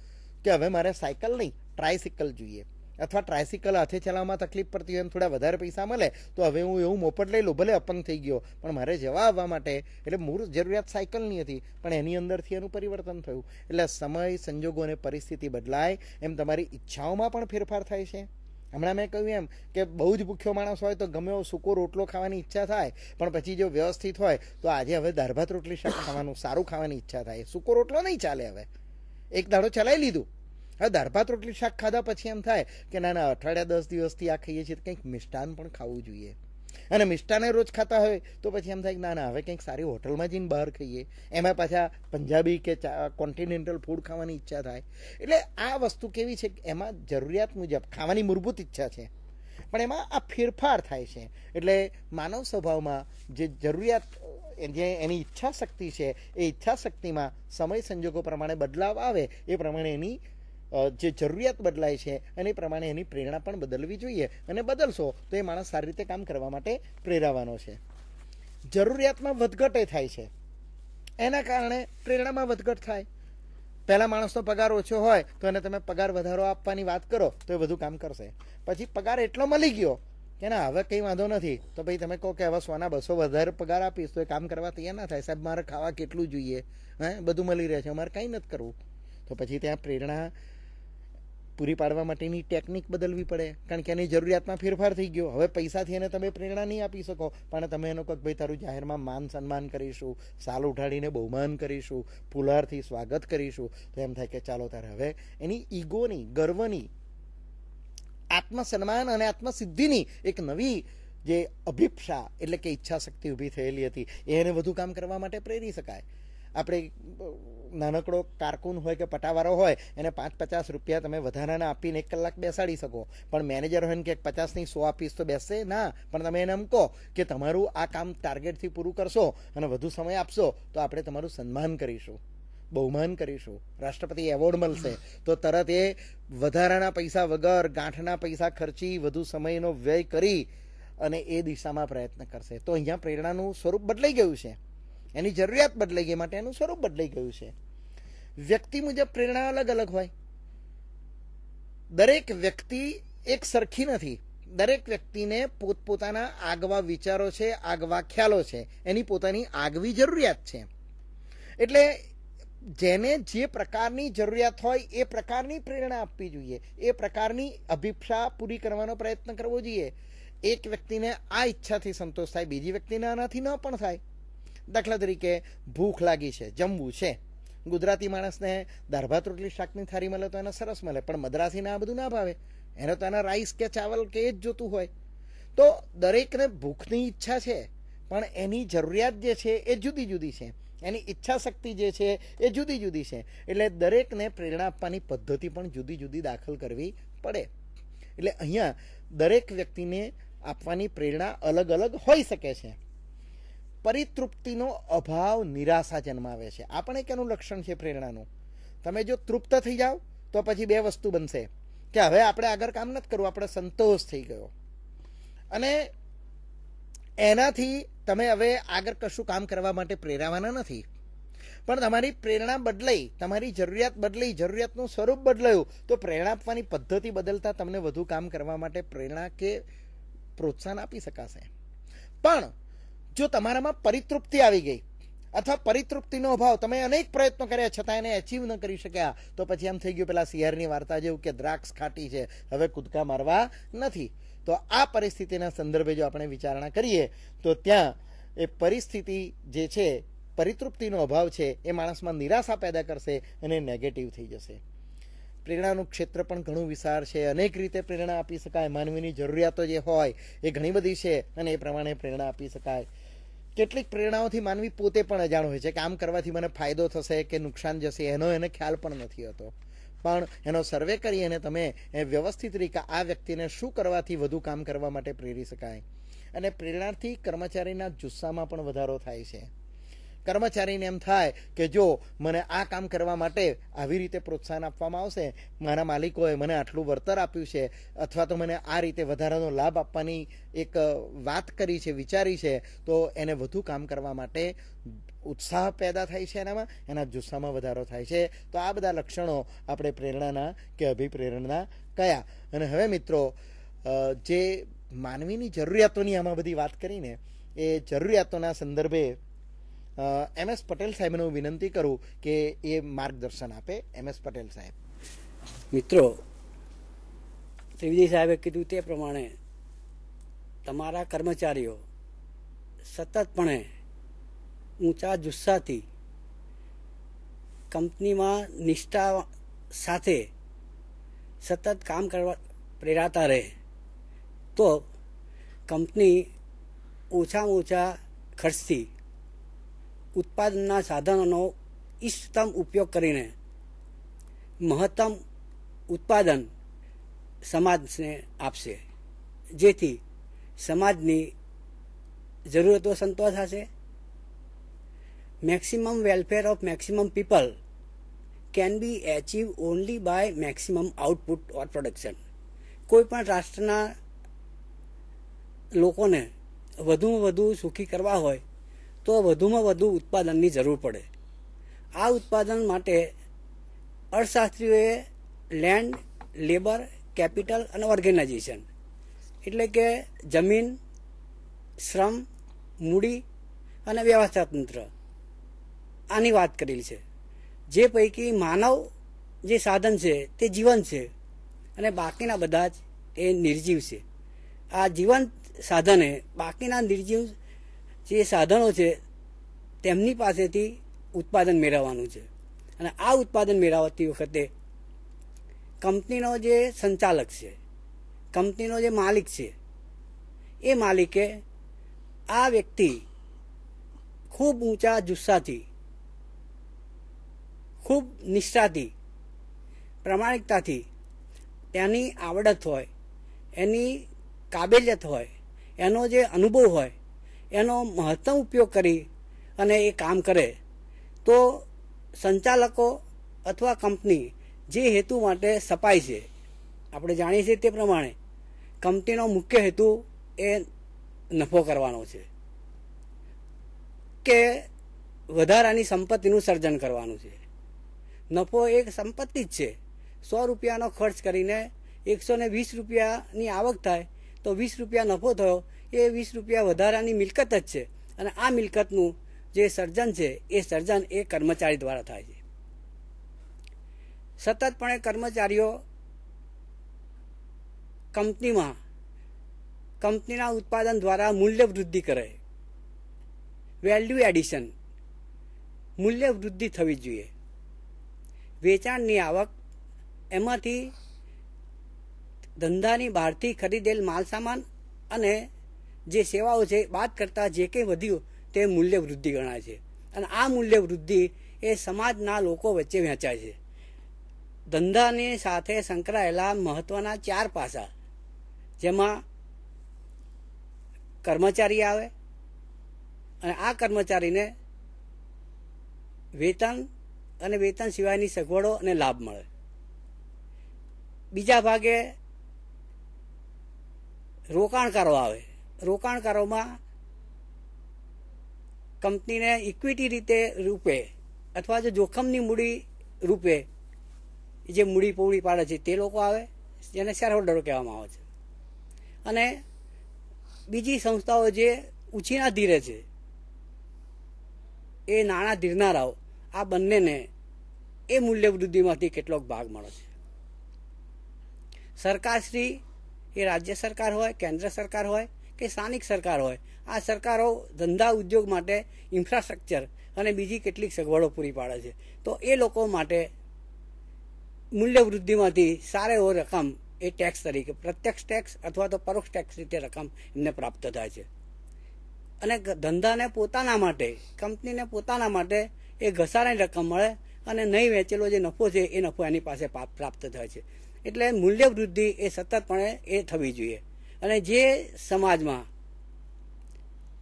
કે હવે મારે સાયકલ નહીં, ટ્રાયસિકલ જોઈએ, અથવા ટ્રાયસિકલ હાથે ચલાવવામાં તકલીફ પડતી હોય, થોડા વધારે પૈસા મળે તો હવે હું એવું મોપડ લઈ લઉં, ભલે અપંગ થઈ ગયો પણ મારે જવા આવવા માટે. એટલે મૂળ જરૂરિયાત સાયકલની હતી પણ એની અંદરથી એનું પરિવર્તન થયું. એટલે સમય, સંજોગો અને પરિસ્થિતિ બદલાય એમ તમારી ઈચ્છાઓમાં પણ ફેરફાર થાય છે. હમણાં મેં કહ્યું એમ કે બહુ જ ભૂખ્યો માણસ હોય તો ગમે એવો સૂકો રોટલો ખાવાની ઈચ્છા થાય, પણ પછી જો વ્યવસ્થિત હોય તો આજે હવે દાળ ભાત રોટલી શાક ખાવાનું, સારું ખાવાની ઈચ્છા થાય. સૂકો રોટલો નહીં ચાલે. હવે એક દાડો ચલાવી લીધું, હવે દાળ ભાત રોટલી શાક ખાધા પછી એમ થાય કે ના ના, અઠવાડિયા 10 દિવસથી આ ખાઈએ છીએ, કંઈક મિષ્ટાન પણ ખાવું જોઈએ. અને મિષ્ટાને રોજ ખાતા હોય તો પછી એમ થાય કે ના ના, હવે કંઈક સારી હોટલમાં જઈને બહાર ખાઈએ. એમાં પાછા પંજાબી કે કોન્ટિનેન્ટલ ફૂડ ખાવાની ઈચ્છા થાય. એટલે આ વસ્તુ કેવી છે, એમાં જરૂરિયાત મુજબ ખાવાની મૂળભૂત ઈચ્છા છે, પણ એમાં આ ફેરફાર થાય છે. એટલે માનવ સ્વભાવમાં જે જરૂરિયાત, જે એની ઈચ્છા શક્તિ છે, એ ઈચ્છા શક્તિમાં સમય સંજોગો પ્રમાણે બદલાવ આવે એ પ્રમાણે એની જે જરૂરિયાત બદલાય છે અને એ પ્રમાણે એની પ્રેરણા પણ બદલવી જોઈએ, અને બદલશો તો એ માણસ સારી રીતે કામ કરવા માટે પ્રેરાવાનો છે. જરૂરિયાતમાં વધઘટ થાય છે, એના કારણે પ્રેરણામાં વધઘટ થાય. પહેલાં માણસનો પગાર ઓછો હોય તો એને તમે પગાર વધારો આપવાની વાત કરો તો એ વધુ કામ કરશે. પછી પગાર એટલો મળી ગયો કે ના હવે કંઈ વાંધો નથી, તો ભાઈ તમે કહો કે હવે 100 વધારે પગાર આપીશ તો એ કામ કરવા તૈયાર ના થાય. સાહેબ મારે ખાવા કેટલું જોઈએ, બધું મળી રહે છે, અમારે કંઈ નથી કરવું. તો પછી ત્યાં પ્રેરણા પૂરી પાડવા માટેની ટેકનિક બદલવી પડે, કારણ કે એની જરૂરિયાતમાં ફેરફાર થઈ ગયો. હવે પૈસાથી એને તમે પ્રેરણા નહીં આપી શકો, પણ તમે એનો કહો ભાઈ તારું જાહેરમાં માન સન્માન કરીશું, સાલ ઉઠાડીને બહુમાન કરીશું, ફુલારથી સ્વાગત કરીશું, તો એમ થાય કે ચાલો તારે હવે એની ઈગોની, ગર્વની, આત્મસન્માન અને આત્મસિદ્ધિની એક નવી જે અભિપ્સા એટલે કે ઈચ્છા શક્તિ ઊભી થયેલી હતી એને વધુ કામ કરવા માટે પ્રેરી શકાય. આપણે નાનકડો કારકુન હોય કે પટાવાળો હોય એને 5-50 રૂપિયા તમે વધારાના આપીને 1 કલાક બેસાડી શકો, પણ મેનેજર હોય ને કે 50 ની 100 આપીશ તો બેસશે ના. પણ તમે એને એમ કહો કે તમારું આ કામ ટાર્ગેટથી પૂરું કરશો અને વધુ સમય આપશો તો આપણે તમારું સન્માન કરીશું, બહુમાન કરીશું, રાષ્ટ્રપતિ એવોર્ડ મળશે, તો તરત એ વધારાના પૈસા વગર, ગાંઠના પૈસા ખર્ચી, વધુ સમયનો વ્યય કરી અને એ દિશામાં પ્રયત્ન કરશે. તો અહીંયા પ્રેરણાનું સ્વરૂપ બદલાઈ ગયું છે, એની જરૂરિયાત બદલાઈ ગઈ માટે એનું સ્વરૂપ બદલાઈ ગયું છે. વ્યક્તિ મુજબ પ્રેરણા અલગ અલગ હોય. દરેક વ્યક્તિ એક સરખી નથી. દરેક વ્યક્તિને પોતપોતાના આગવા વિચારો છે, આગવા ખ્યાલો છે, એની પોતાની આગવી જરૂરિયાત છે. એટલે જેને જે પ્રકારની જરૂરિયાત હોય એ પ્રકારની પ્રેરણા આપવી જોઈએ, એ પ્રકારની અભિપ્સા પૂરી કરવાનો પ્રયત્ન કરવો જોઈએ. એક વ્યક્તિને આ ઈચ્છાથી સંતોષ થાય, બીજી વ્યક્તિને આનાથી ન પણ થાય. દાખલા તરીકે ભૂખ લાગી છે, જમવું છે. ગુજરાતી માણસને દાળ ભાત રોટલી શાકની થાળી મળે તો એને સરસ મળે, પણ મદ્રાસીને આ બધું ના ભાવે, એને તો એના રાઈસ કે ચાવલ કે એ જ જોતું હોય. તો દરેકને ભૂખની ઈચ્છા છે, પણ એની જરૂરિયાત જે છે એ જુદી જુદી છે, એની ઈચ્છા શક્તિ જે છે એ જુદી જુદી છે. એટલે દરેકને પ્રેરણા આપવાની પદ્ધતિ પણ જુદી જુદી દાખલ કરવી પડે. એટલે અહીંયા દરેક વ્યક્તિને આપવાની પ્રેરણા અલગ અલગ હોઈ શકે છે. પરિતૃપ્તિનો અભાવ નિરાશા જન્માવે છે. આ પણ એક એનું લક્ષણ છે પ્રેરણાનું. તમે જો તૃપ્ત થઈ જાઓ તો પછી 2 વસ્તુ બનશે કે હવે આપણે આગળ કામ નથી કરવું, આપણે સંતોષ થઈ ગયો, અને એનાથી તમે હવે આગળ કશું કામ કરવા માટે પ્રેરાવાના નથી. પણ તમારી પ્રેરણા બદલાઈ, તમારી જરૂરિયાત બદલાઈ, જરૂરિયાતનું સ્વરૂપ બદલાયું, તો પ્રેરણા આપવાની પદ્ધતિ બદલતા તમને વધુ કામ કરવા માટે પ્રેરણા કે પ્રોત્સાહન આપી શકાશે. પણ જો તમારામાં પરિતૃપ્તિ આવી ગઈ અથવા પરિતૃપ્તિનો અભાવ, તમે અનેક પ્રયત્નો કર્યા છતાં એને અચીવ ન કરી શક્યા, તો પછી એમ થઈ ગયું પેલા શિયાળની વાર્તા જેવું કે દ્રાક્ષ ખાટી છે, હવે કૂદકા મારવા નથી. તો આ પરિસ્થિતિના સંદર્ભે જો આપણે વિચારણા કરીએ તો ત્યાં એ પરિસ્થિતિ જે છે, પરિતૃપ્તિનો અભાવ છે, એ માણસમાં નિરાશા પેદા કરશે અને નેગેટિવ થઈ જશે. પ્રેરણાનું ક્ષેત્ર પણ ઘણું વિશાળ છે, અનેક રીતે પ્રેરણા આપી શકાય. માનવીની જરૂરિયાતો જે હોય એ ઘણી બધી છે અને એ પ્રમાણે પ્રેરણા આપી શકાય. કેટલીક પ્રેરણાઓથી માનવી પોતે પણ અજાણ હોય છે કે આમ કરવાથી મને ફાયદો થશે કે નુકસાન જશે, એનો એને ખ્યાલ પણ નથી હોતો. પણ એનો સર્વે કરી અને તમે વ્યવસ્થિત રીતે આ વ્યક્તિને શું કરવાથી વધુ કામ કરવા માટે પ્રેરી શકાય. અને પ્રેરણાથી કર્મચારીના જુસ્સામાં પણ વધારો થાય છે. કર્મચારીને એમ થાય કે જો મને આ કામ કરવા માટે આવી રીતે પ્રોત્સાહન આપવામાં આવશે, મારા માલિકોએ મને આટલું વળતર આપ્યું છે, અથવા તો મને આ રીતે વધારાનો લાભ આપવાની એક વાત કરી છે, વિચારી છે, તો એને વધુ કામ કરવા માટે ઉત્સાહ પેદા થાય છે, એના જુસ્સામાં વધારો થાય છે. તો આ બધા લક્ષણો આપણે પ્રેરણાના કે અભિપ્રેરણાના કયા. અને હવે મિત્રો, જે માનવીની જરૂરિયાતોની આમાં બધી વાત કરીને એ જરૂરિયાતોના સંદર્ભે MS પટેલ સાહેબને હું વિનંતી કરું કે એ માર્ગદર્શન આપે. MS પટેલ સાહેબ. મિત્રો, ત્રિવેદી સાહેબે કીધું તે પ્રમાણે તમારા કર્મચારીઓ સતતપણે ઊંચા જુસ્સાથી કંપનીમાં નિષ્ઠા સાથે સતત કામ કરવા પ્રેરાતા રહે તો કંપની ઓછામાં ઓછા ખર્ચથી ઉત્પાદનના સાધનોનો ઇષ્ટતમ ઉપયોગ કરીને મહત્તમ ઉત્પાદન સમાજને આપશે, જેથી સમાજની જરૂરતો સંતોષાશે. Maximum welfare of maximum people can be achieve only by maximum output or production. કોઈ પણ રાષ્ટ્રના લોકોને વધુમાં વધુ સુખી કરવા હોય તો વધુમાં વધુ ઉત્પાદનની જરૂર પડે. આ ઉત્પાદન માટે અર્થશાસ્ત્રીઓએ લેન્ડ, લેબર, કેપિટલ અને ઓર્ગેનાઇઝેશન એટલે કે જમીન, શ્રમ, મૂડી અને વ્યવસ્થાતંત્ર આની વાત કરેલી છે. જે પૈકી માનવ જે સાધન છે તે જીવંત છે અને બાકીના બધા જ એ નિર્જીવ છે. આ જીવંત સાધને બાકીના નિર્જીવ જે સાધનો છે તેમની પાસેથી ઉત્પાદન મેળવવાનું છે. અને આ ઉત્પાદન મેળવતી વખતે કંપનીનો જે સંચાલક છે, કંપનીનો જે માલિક છે, એ માલિકે આ વ્યક્તિ ખૂબ ઊંચા જુસ્સાથી, ખૂબ નિષ્ઠાથી, પ્રામાણિકતાથી તેની આવડત હોય, એની કાબેલિયત હોય, એનો જે અનુભવ હોય એનો મહત્તમ ઉપયોગ કરી અને એ કામ કરે તો સંચાલકો અથવા કંપની જે હેતુ માટે સપાય છે, આપણે જાણીએ છીએ તે પ્રમાણે કંપનીનો મુખ્ય હેતુ એ નફો કરવાનો છે કે વધારાની સંપત્તિનું સર્જન કરવાનું છે. નફો એક સંપત્તિ જ છે. 100 રૂપિયાનો ખર્ચ કરીને 120 રૂપિયાની આવક થાય તો 20 રૂપિયા નફો થયો, એ 20 રૂપિયા વધારાની મિલકત જ છે. અને આ મિલકતનું જે સર્જન છે એ સર્જન એ કર્મચારી દ્વારા થાય છે. સતતપણે કર્મચારીઓ કંપનીના ઉત્પાદન દ્વારા મૂલ્ય વૃદ્ધિ કરે, વેલ્યુ એડિશન, મૂલ્ય વૃદ્ધિ થવી જોઈએ. વેચાણની આવક, એમાંથી ધંધાની બહારથી ખરીદેલ માલસામાન અને જે સેવાઓ છે બાદ કરતાં જે કંઈ વધ્યું તે મૂલ્ય વૃદ્ધિ ગણાય છે. અને આ મૂલ્ય વૃદ્ધિ એ સમાજના લોકો વચ્ચે વહેંચાય છે. ધંધાની સાથે સંકળાયેલા મહત્વના 4 પાસા, જેમાં કર્મચારી આવે અને આ કર્મચારીને વેતન અને વેતન સિવાયની સગવડો અને લાભ મળે. બીજા ભાગે રોકાણકારો આવે. રોકાણકારોમાં કંપનીને ઇક્વિટી રીતે રૂપે અથવા જો જોખમની મૂડી રૂપે જે મૂડી પૂરી પાડે છે તે લોકો આવે, જેને શેરહોલ્ડરો કહેવામાં આવે છે. અને બીજી સંસ્થાઓ જે ઉછીના ધીરે છે એ નાણાં ધીરનારાઓ, આ બંનેને એ મૂલ્ય વૃદ્ધિમાંથી કેટલોક ભાગ મળે છે. સરકારશ્રી એ રાજ્ય સરકાર હોય, કેન્દ્ર સરકાર હોય કે સ્થાનિક સરકાર હોય, આ સરકારો ધંધા ઉદ્યોગ માટે ઇન્ફ્રાસ્ટ્રક્ચર અને બીજી કેટલીક સગવડો પૂરી પાડે છે. તો એ લોકો માટે મૂલ્ય વૃદ્ધિમાંથી સારો એવો રકમ એ ટેક્સ તરીકે, પ્રત્યક્ષ ટેક્સ અથવા તો પરોક્ષ ટેક્સ રીતે રકમ એમને પ્રાપ્ત થાય છે. અને ધંધાને પોતાના માટે, કંપનીને પોતાના માટે એ ઘસારાની રકમ મળે અને નહીં વેચેલો જે નફો છે એ નફો એની પાસે પ્રાપ્ત થાય છે. એટલે મૂલ્ય વૃદ્ધિ એ સતતપણે એ થવી જોઈએ. અને જે સમાજમાં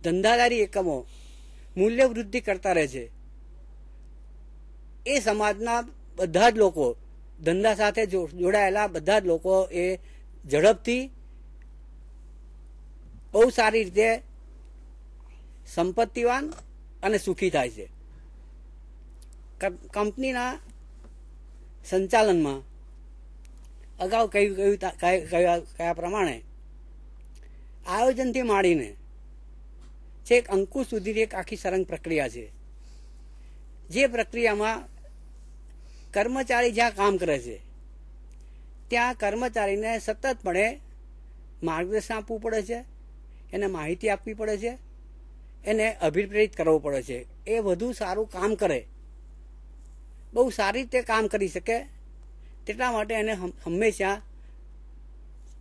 ધંધાદારી એકમો મૂલ્ય વૃદ્ધિ કરતા રહે છે એ સમાજના બધા જ લોકો, ધંધા સાથે જોડાયેલા બધા જ લોકો એ ઝડપથી બહુ સારી રીતે સંપત્તિવાન અને સુખી થાય છે. કંપનીના સંચાલનમાં અગાઉ કયા પ્રમાણે આયોજનથી માંડીને છેક અંકુશ સુધીની એક આખી સરંગ પ્રક્રિયા છે. જે પ્રક્રિયામાં કર્મચારી જ્યાં કામ કરે છે ત્યાં કર્મચારીને સતતપણે માર્ગદર્શન આપવું પડે છે, એને માહિતી આપવી પડે છે, એને અભિપ્રેરિત કરવો પડે છે. એ વધુ સારું કામ કરે, બહુ સારી રીતે કામ કરી શકે તેટલા માટે એને હંમેશા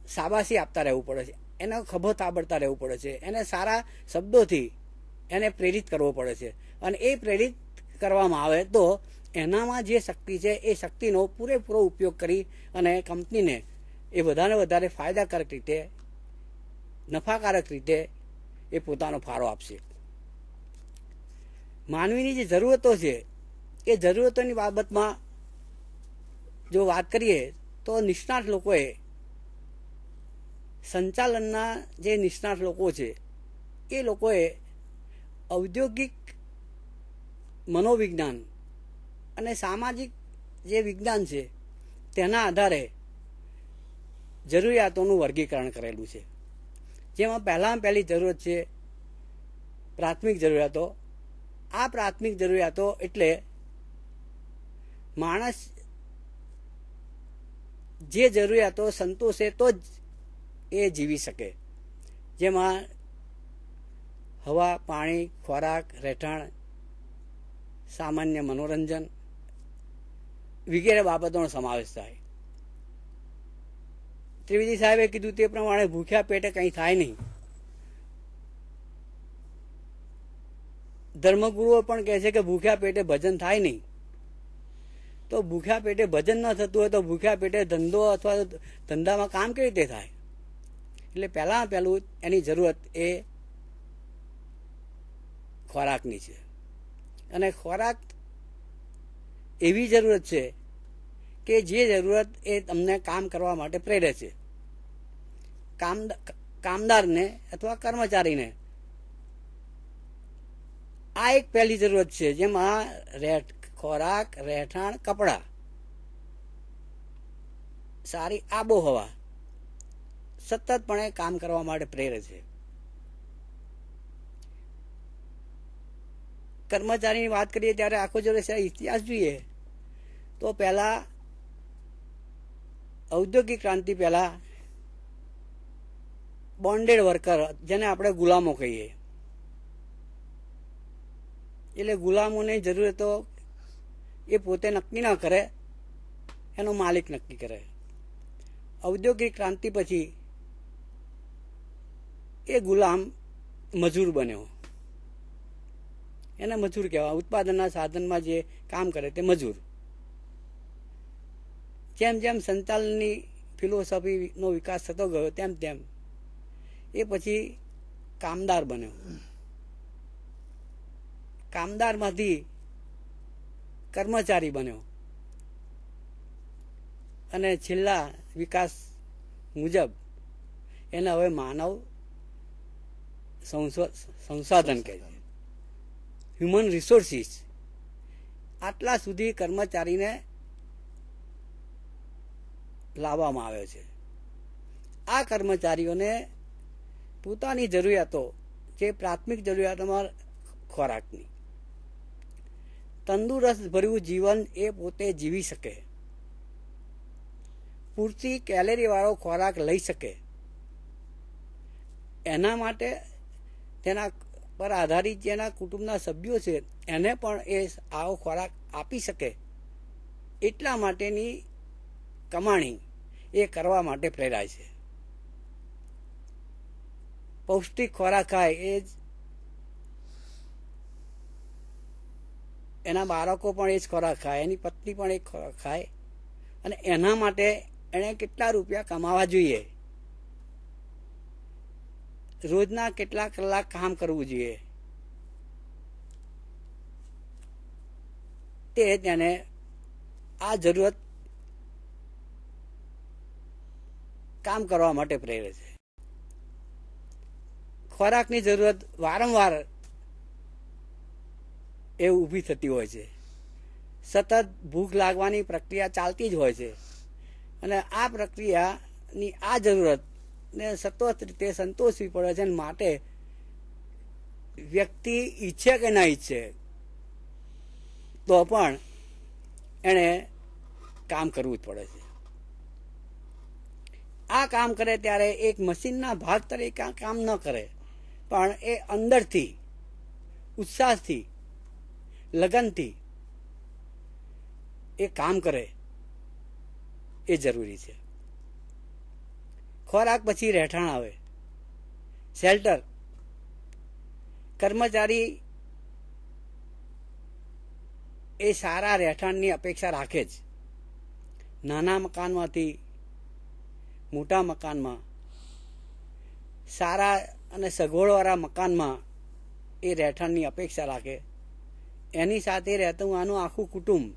શાબાશી આપતા રહેવું પડે છે, એને ખભો તાબડતા રહેવું પડે છે, એને સારા શબ્દોથી એને પ્રેરિત કરવો પડે છે. અને એ પ્રેરિત કરવામાં આવે તો એનામાં જે શક્તિ છે એ શક્તિનો પૂરેપૂરો ઉપયોગ કરી અને કંપનીને એ વધારે ફાયદાકારક રીતે, નફાકારક રીતે એ પોતાનો ફાળો આપશે. માનવીની જે જરૂરતો છે એ જરૂરતોની બાબતમાં જો વાત કરીએ તો નિષ્ણાત લોકોએ સંચાલનના જે નિષ્ણાત લોકો છે એ લોકોએ ઔદ્યોગિક મનોવિજ્ઞાન અને સામાજિક જે વિજ્ઞાન છે તેના આધારે જરૂરિયાતોનું વર્ગીકરણ કરેલું છે, જેમાં પહેલામાં પહેલી જરૂરત છે પ્રાથમિક જરૂરિયાતો. આ પ્રાથમિક જરૂરિયાતો એટલે માણસ જે જરૂરિયાતો સંતોષે તો જ એ જીવી શકે, જેમાં હવા, પાણી, ખોરાક, રહેઠાણ, સામાન્ય મનોરંજન વગેરે બાબતોનો સમાવેશ થાય. ત્રિવેદી સાહેબે કીધું તે પ્રમાણે ભૂખ્યા પેટે કંઈ થાય નહીં. ધર્મગુરુઓ પણ કહે છે કે ભૂખ્યા પેટે ભજન થાય નહીં. તો ભૂખ્યા પેટે ભજન ન થતું હોય તો ભૂખ્યા પેટે ધંધો અથવા ધંધામાં કામ કેવી રીતે થાય? એટલે પહેલાં પહેલું એની જરૂરત એ ખોરાકની છે. અને ખોરાક એવી જરૂરત છે કે જે જરૂરત એ તમને કામ કરવા માટે પ્રેરે છે. કામદારને અથવા કર્મચારીને આ એક પહેલી જરૂરત છે, જેમાં ખોરાક, રહેઠાણ, કપડાં, સારી આબોહવા સતતપણે કામ કરવા માટે પ્રેરે છે. કર્મચારીની વાત કરીએ ત્યારે આખો જો ઇતિહાસ જોઈએ તો પહેલા ઔદ્યોગિક ક્રાંતિ પહેલા બોન્ડેડ વર્કર, જેને આપણે ગુલામો કહીએ, એટલે ગુલામોની જરૂરતો એ પોતે નક્કી ના કરે, એનો માલિક નક્કી કરે. ઔદ્યોગિક ક્રાંતિ પછી એ ગુલામ મજૂર બન્યો. એને મજૂર કહેવાય. ઉત્પાદનના સાધનમાં જે કામ કરે તે મજૂર. જેમ જેમ સંચાલનની ફિલોસોફીનો વિકાસ થતો ગયો તેમ તેમ એ પછી કામદાર બન્યો. કામદારમાંથી કર્મચારી બન્યો અને છેલ્લા વિકાસ મુજબ એને હવે માનવ સંસાધન કહે છે, હ્યુમન રિસોર્સિસ. આટલા સુધી કર્મચારીને લાવવામાં આવ્યો છે. આ કર્મચારીઓને પોતાની જરૂરિયાતો, જે પ્રાથમિક જરૂરિયાતોમાં ખોરાકની, તંદુરસ્ત ભર્યું જીવન એ પોતે જીવી શકે, પૂરતી કેલેરી વાળો ખોરાક લઈ શકે, એના માટે તેના પર આધારિત જેના કુટુંબના સભ્યો છે એને પણ એ આવો ખોરાક આપી શકે, એટલા માટેની કમાણી એ કરવા માટે પ્રેરાય છે. પૌષ્ટિક ખોરાક ખાય એ જ એના બાળકો પણ એ જ ખોરાક ખાય, એની પત્ની પણ એ ખોરાક ખાય, અને એના માટે એણે કેટલા રૂપિયા કમાવા જોઈએ, રોજના કેટલા કલાક કામ કરવું જોઈએ, તે તેને આ જરૂરત કામ કરવા માટે પ્રેરે છે. ખોરાકની જરૂરત વારંવાર એ ઊભી થતી હોય છે. સતત ભૂખ લાગવાની પ્રક્રિયા ચાલતી જ હોય છે, અને આ પ્રક્રિયાની આ જરૂરતને સતત રીતે સંતોષવી પડે છે. માટે વ્યક્તિ ઈચ્છે કે ના ઈચ્છે તો પણ એણે કામ કરવું જ પડે છે. આ કામ કરે ત્યારે એક મશીનના ભાગ તરીકે કામ ન કરે, પણ એ અંદરથી, ઉત્સાહથી, લગનથી એ કામ કરે એ જરૂરી છે. ખોરાક પછી રહેઠાણ આવે, શેલ્ટર. કર્મચારી એ સારા રહેઠાણની અપેક્ષા રાખે જ. નાના મકાનમાંથી મોટા મકાનમાં, સારા અને સગવડવાળા મકાનમાં એ રહેઠાણની અપેક્ષા રાખે. એની સાથે રહેતું આનું આખું કુટુંબ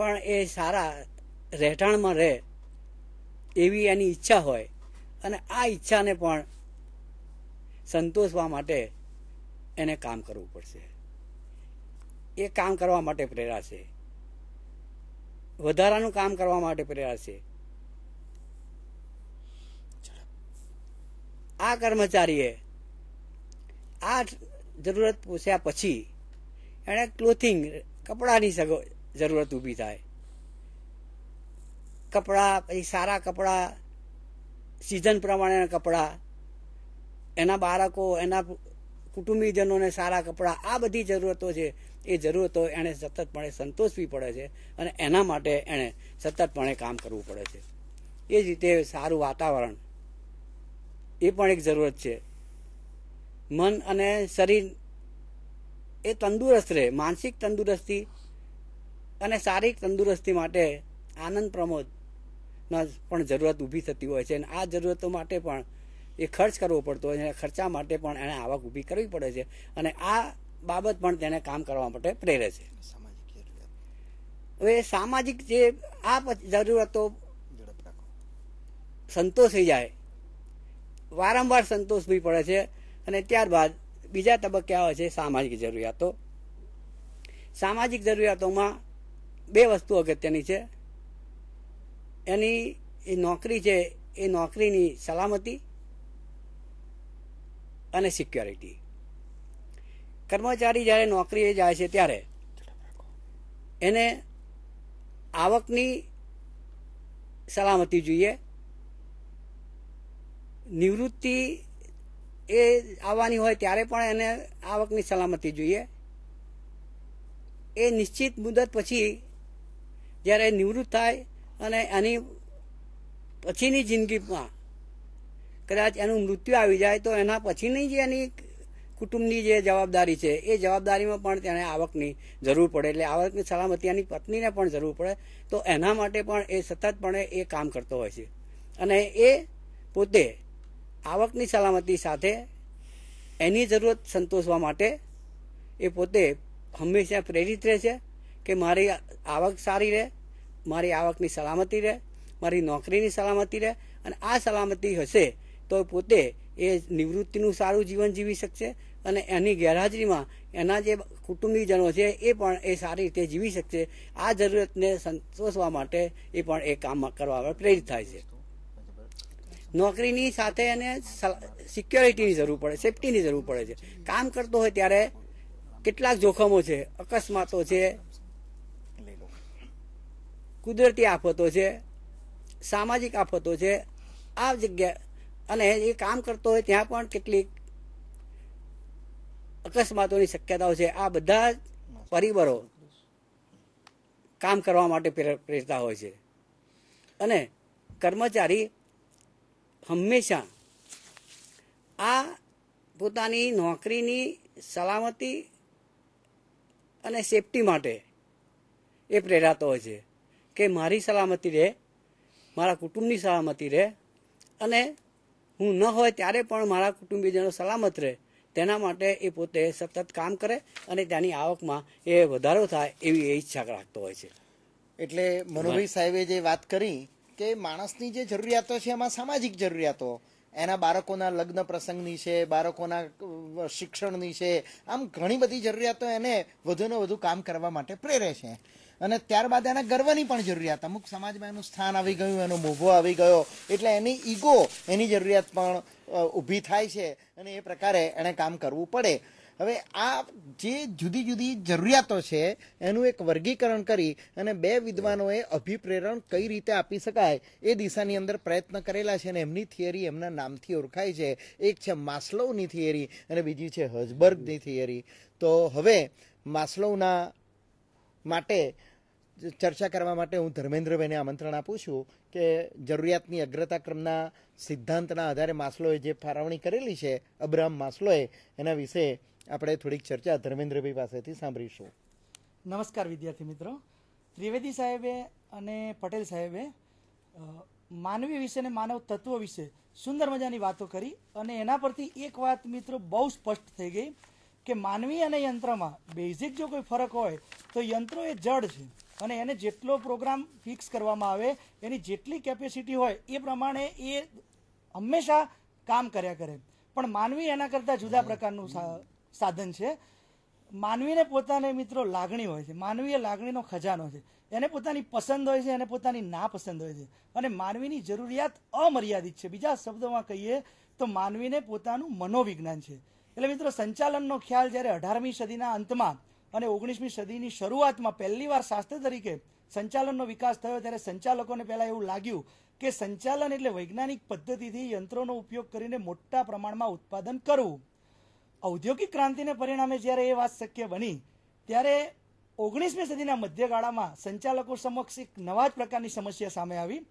પણ એ સારા રહેઠાણમાં રહે એવી એની ઈચ્છા હોય અને આ ઈચ્છાને પણ સંતોષવા માટે એને કામ કરવું પડશે. એ કામ કરવા માટે પ્રેરાશે, વધારાનું કામ કરવા માટે પ્રેરાશે. આ કર્મચારીએ આ જરૂરત પૂછ્યા પછી એણે ક્લોથિંગ કપડાની જરૂરત ઊભી થાય. કપડાં, પછી સારા કપડાં, સિઝન પ્રમાણેના કપડાં, એના બાળકો, એના કુટુંબીજનોને સારા કપડાં, આ બધી જરૂરતો છે. એ જરૂરતો એણે સતતપણે સંતોષવી પડે છે અને એના માટે એણે સતતપણે કામ કરવું પડે છે. એ જ રીતે સારું વાતાવરણ એ પણ એક જરૂરત છે. મન અને શરીર એ તંદુરસ્ત રહે. માનસિક તંદુરસ્તી અને શારીરિક તંદુરસ્તી માટે આનંદ પ્રમોદના પણ જરૂરત ઊભી થતી હોય છે અને આ જરૂરતો માટે પણ એ ખર્ચ કરવો પડતો હોય છે. ખર્ચા માટે પણ એને આવક ઊભી કરવી પડે છે અને આ બાબત પણ તેને કામ કરવા માટે પ્રેરે છે. હવે સામાજિક જે આ જરૂરતો સંતોષી જાય, વારંવાર સંતોષવી પડે છે અને ત્યારબાદ બીજા તબક્કે આવે છે સામાજિક જરૂરિયાતો. સામાજિક જરૂરિયાતોમાં બે વસ્તુ અગત્યની છે. એની એ નોકરી છે, એ નોકરીની સલામતી અને સિક્યોરિટી. કર્મચારી જ્યારે નોકરીએ જાય છે ત્યારે એને આવકની સલામતી જોઈએ, નિવૃત્તિ એ આવવાની હોય ત્યારે પણ એને આવકની સલામતી જોઈએ. એ નિશ્ચિત મુદત પછી જ્યારે નિવૃત્ત થાય અને એની પછીની જિંદગીમાં કદાચ એનું મૃત્યુ આવી જાય તો એના પછીની જે એની કુટુંબની જે જવાબદારી છે એ જવાબદારીમાં પણ તેને આવકની જરૂર પડે. એટલે આવકની સલામતી એની પત્નીને પણ જરૂર પડે. તો એના માટે પણ એ સતતપણે એ કામ કરતો હોય છે અને એ પોતે આવકની સલામતી સાથે એની જરૂરત સંતોષવા માટે એ પોતે હંમેશા પ્રેરિત રહે છે કે મારી આવક સારી રહે, મારી આવકની સલામતી રહે, મારી નોકરીની સલામતી રહે અને આ સલામતી હશે તો પોતે એ નિવૃત્તિનું સારું જીવન જીવી શકશે અને એની ગેરહાજરીમાં એના જે કુટુંબીજનો છે એ પણ એ સારી રીતે જીવી શકશે. આ જરૂરતને સંતોષવા માટે એ પણ એ કામ કરવા પ્રેરિત થાય છે. નોકરીની સાથે એને સિક્યોરિટીની જરૂર પડે, સેફટીની જરૂર પડે છે. કામ કરતો હોય ત્યારે કેટલાક જોખમો છે, અકસ્માતો છે, કુદરતી આફતો છે, સામાજિક આફતો છે. આ જગ્યા અને એ કામ કરતો હોય ત્યાં પણ કેટલીક અકસ્માતોની શક્યતાઓ છે. આ બધા પરિબળો કામ કરવા માટે પ્રેરતા હોય છે અને કર્મચારી હંમેશા આ પોતાની નોકરીની સલામતી અને સેફટી માટે એ પ્રેરાતો હોય છે કે મારી સલામતી રહે, મારા કુટુંબની સલામતી રહે અને હું ન હોય ત્યારે પણ મારા કુટુંબીજનો સલામત રહે. તેના માટે એ પોતે સતત કામ કરે અને તેની આવકમાં એ વધારો થાય એવી એ ઈચ્છા રાખતો હોય છે. એટલે મનોભાઈ સાહેબે જે વાત કરી કે માણસની જે જરૂરિયાતો છે એમાં સામાજિક જરૂરિયાતો, એના બાળકોના લગ્ન પ્રસંગની છે, બાળકોના શિક્ષણની છે, આમ ઘણી બધી જરૂરિયાતો એને વધુને વધુ કામ કરવા માટે પ્રેરે છે. અને ત્યારબાદ એના ગર્વની પણ જરૂરિયાત, અમુક સમાજમાં એનું સ્થાન આવી ગયું, એનો મોભો આવી ગયો એટલે એની ઈગો, એની જરૂરિયાત પણ ઊભી થાય છે અને એ પ્રકારે એણે કામ કરવું પડે. હવે આ જે જુદી જુદી જરૂરિયાતો છે એનું એક વર્ગીકરણ કરી અને બે વિદ્વાનોએ અભિપ્રેરણ કઈ રીતે આપી શકાય એ દિશાની અંદર પ્રયત્ન કરેલા છે અને એમની થિયરી એમના નામથી ઓળખાય છે. એક છે માસ્લોવની થિયરી અને બીજી છે હર્ઝબર્ગની થિયરી. તો હવે માસ્લોવના માટે ચર્ચા કરવા માટે હું ધર્મેન્દ્રભાઈને આમંત્રણ આપું છું કે જરૂરિયાતની અગ્રતા ક્રમના સિદ્ધાંતના આધારે માસ્લોએ જે ફાળવણી કરેલી છે, અબ્રાહમ માસ્લોએ, એના વિશે આપણે થોડીક ચર્ચા ધર્મેન્દ્રભાઈ પાસેથી સાંભળીશું. નમસ્કાર વિદ્યાર્થી મિત્રો. ત્રિવેદી સાહેબે અને પટેલ સાહેબે માનવી વિશે અને માનવ તત્વ વિશે સુંદર મજાની વાતો કરી અને એના પરથી એક વાત મિત્રો બહુ સ્પષ્ટ થઈ ગઈ કે માનવી અને યંત્રમાં બેઝિક જો કોઈ ફરક હોય તો યંત્રો એ જડ છે અને એને જેટલો પ્રોગ્રામ ફિક્સ કરવામાં આવે, એની જેટલી કેપેસિટી હોય એ પ્રમાણે એ હંમેશા કામ કર્યા કરે. પણ માનવી એના કરતાં જુદા પ્રકારનું સાધન છે. માનવીને પોતાને મિત્રો લાગણી હોય છે. માનવી એ લાગણીનો ખજાનો છે. એને પોતાની પસંદ હોય છે, એને પોતાની નાપસંદ હોય છે, અને માનવીની જરૂરિયાત અમર્યાદિત છે. બીજા શબ્દોમાં કહીએ તો માનવીને પોતાનું મનોવિજ્ઞાન છે. એટલે મિત્રો સંચાલનનો ખ્યાલ જ્યારે 18મી સદીના અંતમાં અને 19મી સદીની શરૂઆતમાં પહેલીવાર શાસ્ત્ર તરીકે સંચાલનનો વિકાસ થયો, ત્યારે સંચાલકોને પહેલાં એવું લાગ્યું કે સંચાલન એટલે વૈજ્ઞાનિક પદ્ધતિથી યંત્રોનો ઉપયોગ કરીને મોટા પ્રમાણમાં ઉત્પાદન કરવું. ઔદ્યોગિક ક્રાંતિને પરિણામે જ્યારે એ વાત શક્ય બની, ત્યારે 19મી સદીના મધ્યગાળામાં સંચાલકો સમક્ષ એક નવા જ પ્રકારની સમસ્યા સામે આવી,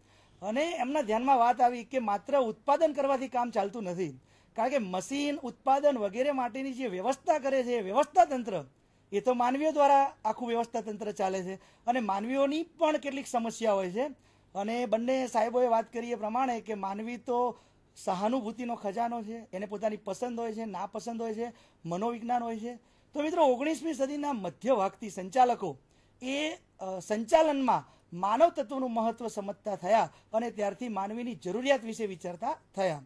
અને એમના ધ્યાનમાં વાત આવી કે માત્ર ઉત્પાદન કરવાથી કામ ચાલતું નથી. કારણ કે મશીન, ઉત્પાદન વગેરે માટેની જે વ્યવસ્થા કરે છે, વ્યવસ્થા તંત્ર, એ તો માનવીઓ દ્વારા આખું વ્યવસ્થા તંત્ર ચાલે છે, અને માનવીઓની પણ કેટલીક સમસ્યા હોય છે. અને બંને સાહેબોએ વાત કરી એ પ્રમાણે કે માનવી તો સહાનુભૂતિનો ખજાનો છે, એને પોતાની પસંદ હોય છે, નાપસંદ હોય છે, મનોવિજ્ઞાન હોય છે. તો મિત્રો 19મી સદીના મધ્ય ભાગથી સંચાલકો એ સંચાલનમાં માનવ તત્વનું મહત્વ સમજતા થયા, અને ત્યારથી માનવીની જરૂરિયાત વિશે વિચારતા થયા.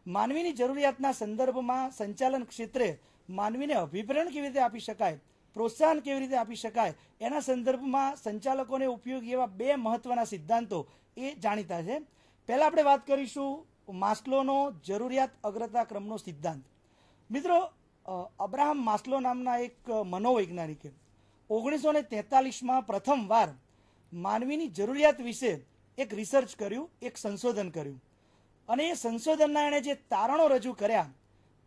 માનવીની જરૂરિયાતના સંદર્ભમાં સંચાલન ક્ષેત્રે માનવીને અભિપ્રેરણ કેવી રીતે આપી શકાય, પ્રોત્સાહન કેવી રીતે આપી શકાય, એના સંદર્ભમાં સંચાલકોને ઉપયોગી એવા 2 મહત્વના સિદ્ધાંતો એ જાણીતા છે. પહેલા આપણે વાત કરીશું માસ્લોનો જરૂરિયાત અગ્રતા ક્રમનો સિદ્ધાંત. મિત્રો, અબ્રાહમ માસ્લો નામના એક મનોવૈજ્ઞાનિકે 1943માં પ્રથમવાર માનવીની જરૂરિયાત વિશે એક રિસર્ચ કર્યું, એક સંશોધન કર્યું, અને એ સંશોધનના એણે જે તારણો રજૂ કર્યા,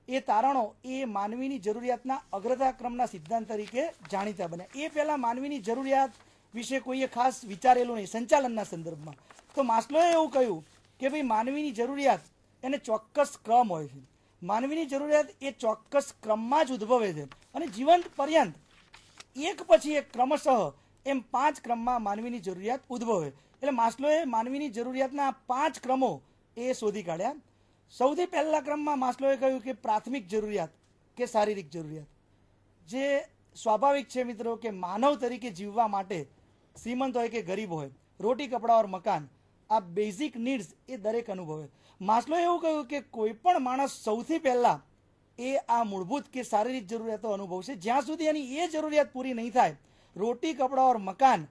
એ તારણો એ માનવીની જરૂરિયાતના અગ્રતા ક્રમના સિદ્ધાંત તરીકે જાણીતા બન્યા. એ પહેલાં માનવીની જરૂરિયાત વિશે કોઈએ ખાસ વિચારેલું નહીં સંચાલનના સંદર્ભમાં. તો માસ્લોએ એવું કહ્યું કે ભાઈ માનવીની જરૂરિયાત એને ચોક્કસ ક્રમ હોય છે. માનવીની જરૂરિયાત એ ચોક્કસ ક્રમમાં જ ઉદ્ભવે છે, અને જીવંત પર્યંત એક પછી એક ક્રમશઃ એમ 5 ક્રમમાં માનવીની જરૂરિયાત ઉદ્ભવે. એટલે માસ્લોએ માનવીની જરૂરિયાતના 5 ક્રમો એ શોધી કાઢ્યા. સૌથી પહેલા ક્રમમાં માસ્લોએ કહ્યું કે પ્રાથમિક જરૂરિયાત કે શારીરિક જરૂરિયાત, જે સ્વાભાવિક છે મિત્રો કે માનવ તરીકે જીવવા માટે શ્રીમંત હોય કે ગરીબ હોય, રોટી કપડા ઓર મકાન, આ બેઝિક નીડ્સ એ દરેક અનુભવે. માસ્લોએ એવું કહ્યું કે કોઈ પણ માણસ સૌથી પહેલા એ આ મૂળભૂત કે શારીરિક જરૂરિયાતો અનુભવશે. જ્યાં સુધી એની એ જરૂરિયાત પૂરી નહીં થાય, રોટી કપડા ઓર મકાન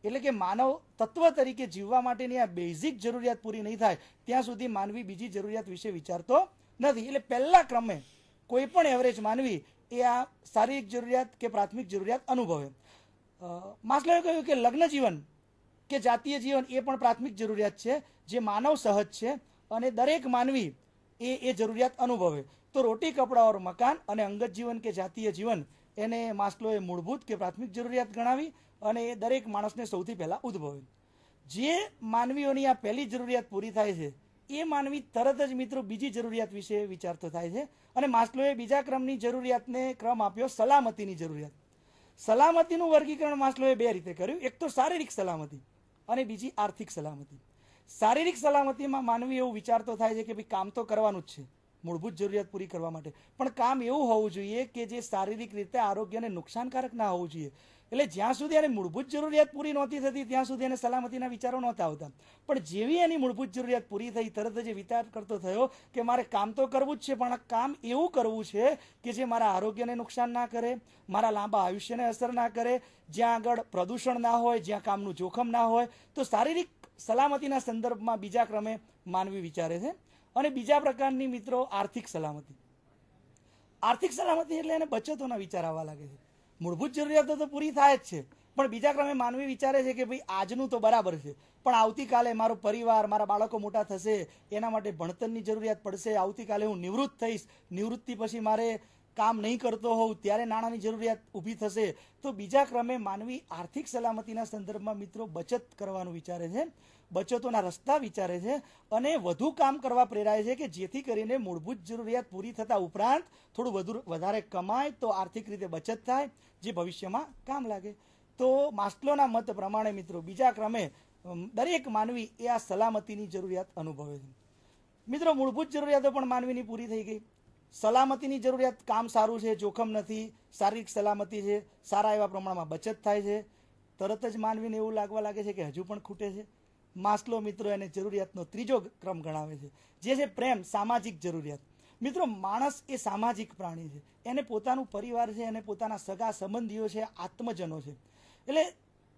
એટલે કે માનવ તત્વ તરીકે જીવવા માટેની આ બેઝિક જરૂરિયાત પૂરી નહીં થાય, ત્યાં સુધી માનવી બીજી જરૂરિયાત વિશે વિચારતો નથી. એટલે પહેલા ક્રમે કોઈ પણ એવરેજ માનવી એ આ શારીરિક જરૂરિયાત કે પ્રાથમિક જરૂરિયાત અનુભવે. માસ્લોએ કહ્યું કે લગ્ન જીવન કે જાતીય જીવન એ પણ પ્રાથમિક જરૂરિયાત છે, જે માનવ સહજ છે, અને દરેક માનવી એ જરૂરિયાત અનુભવે. તો રોટી કપડા ઓર મકાન અને અંગત જીવન કે જાતીય જીવન એને માસ્લોએ મૂળભૂત કે પ્રાથમિક જરૂરિયાત ગણાવી, અને એ દરેક માણસને સૌથી પહેલા ઉદ્ભવે. જે માનવીઓની આ પહેલી જરૂરિયાત પૂરી થાય છે, એ માનવી તરત જ મિત્રો બીજી જરૂરિયાત વિશે વિચારતો થાય છે. અને માસ્લોએ બીજા ક્રમની જરૂરિયાતને ક્રમ આપ્યો સલામતીની જરૂરિયાત. સલામતીનું વર્ગીકરણ માસ્લોએ 2 રીતે કર્યું. એક તો શારીરિક સલામતી અને બીજી આર્થિક સલામતી. શારીરિક સલામતીમાં માનવી એવું વિચારતો થાય છે કે ભાઈ કામ તો કરવાનું જ છે મૂળભૂત જરૂરિયાત પૂરી કરવા માટે, પણ કામ એવું હોવું જોઈએ કે જે શારીરિક રીતે આરોગ્યને નુકસાનકારક ના હોવું જોઈએ. એટલે જ્યાં સુધી એને મૂળભૂત જરૂરિયાત પૂરી નહોતી થતી ત્યાં સુધી એને સલામતીના વિચારો નહોતા આવતા. પણ જેવી એની મૂળભૂત જરૂરિયાત પૂરી થઈ, તરત જ વિચાર કરતો થયો કે મારે કામ તો કરવું જ છે, પણ આ કામ એવું કરવું છે કે જે મારા આરોગ્યને નુકસાન ના કરે, મારા લાંબા આયુષ્યને અસર ના કરે, જ્યાં આગળ પ્રદૂષણ ના હોય, જ્યાં કામનું જોખમ ના હોય. તો શારીરિક સલામતીના સંદર્ભમાં બીજા ક્રમે માનવી વિચારે છે. અને બીજા પ્રકારની મિત્રો આર્થિક સલામતી. આર્થિક સલામતી એટલે એને બચતોના વિચાર આવવા લાગે છે. મૂળભૂત જરૂરિયાતો તો પૂરી થાય જ છે, પણ બીજા ક્રમે માનવી વિચારે છે કે ભાઈ આજનું તો બરાબર છે, પણ આવતીકાલે મારો પરિવાર, મારા બાળકો મોટા થશે, એના માટે ભણતરની જરૂરિયાત પડશે, આવતીકાલે હું નિવૃત્ત થઈશ, નિવૃત્તિ પછી મારે કામ નહીં કરતો હોઉં ત્યારે નાણાંની જરૂરિયાત ઊભી થશે. તો બીજા ક્રમે માનવી આર્થિક સલામતીના સંદર્ભમાં મિત્રો બચત કરવાનું વિચારે છે, બચતોના રસ્તા વિચારે છે, અને વધુ કામ કરવા પ્રેરાય છે કે જેથી કરીને મૂળભૂત જરૂરિયાત પૂરી થતા ઉપરાંત થોડું વધારે કમાય તો આર્થિક રીતે બચત થાય, જે ભવિષ્યમાં કામ લાગે. તો માસ્લોના મત પ્રમાણે મિત્રો બીજા ક્રમે દરેક માનવી એ આ સલામતીની જરૂરિયાત અનુભવે છે. મિત્રો, મૂળભૂત જરૂરિયાતો પણ માનવીની પૂરી થઈ ગઈ. સલામતીની જરૂરિયાત, કામ સારું છે, જોખમ નથી, શારીરિક સલામતી છે, સારા એવા પ્રમાણમાં બચત થાય છે, તરત જ માનવીને એવું લાગવા લાગે છે કે હજુ પણ ખૂટે છે. માસ્લો મિત્રો એને જરૂરિયાતનો ત્રીજો ક્રમ ગણાવે છે, જે છે પ્રેમ, સામાજિક જરૂરિયાત. મિત્રો, માણસ એ સામાજિક પ્રાણી છે. એને પોતાનું પરિવાર છે, એને પોતાના સગા સંબંધીઓ છે, આત્મજનો છે. એટલે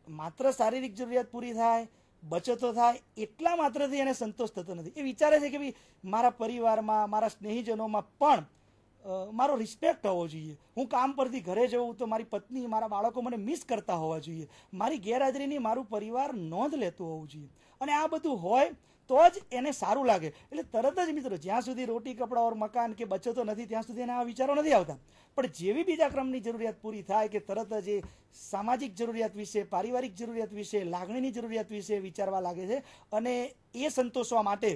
માત્ર શારીરિક જરૂરિયાત પૂરી થાય, બચતો થાય એટલા માત્રથી એને સંતોષ થતો નથી. એ વિચારે છે કે ભાઈ મારા પરિવારમાં, મારા સ્નેહીજનોમાં પણ મારો રિસ્પેક્ટ હોવો જોઈએ. હું કામ પરથી ઘરે જઉં તો મારી પત્ની, મારા બાળકો મને મિસ કરતા હોવા જોઈએ. મારી ગેરહાજરીની મારું પરિવાર નોંધ લેતું હોવું જોઈએ. અને આ બધું હોય તો જ એને સારું લાગે. એટલે તરત જ મિત્રો, જ્યાં સુધી રોટી, કપડા ઓર મકાન કે બચતો નથી ત્યાં સુધી એને આ વિચારો નથી આવતા. પણ જેવી બીજા ક્રમની જરૂરિયાત પૂરી થાય કે તરત જ એ સામાજિક જરૂરિયાત વિશે, પારિવારિક જરૂરિયાત વિશે, લાગણીની જરૂરિયાત વિશે વિચારવા લાગે છે. અને એ સંતોષવા માટે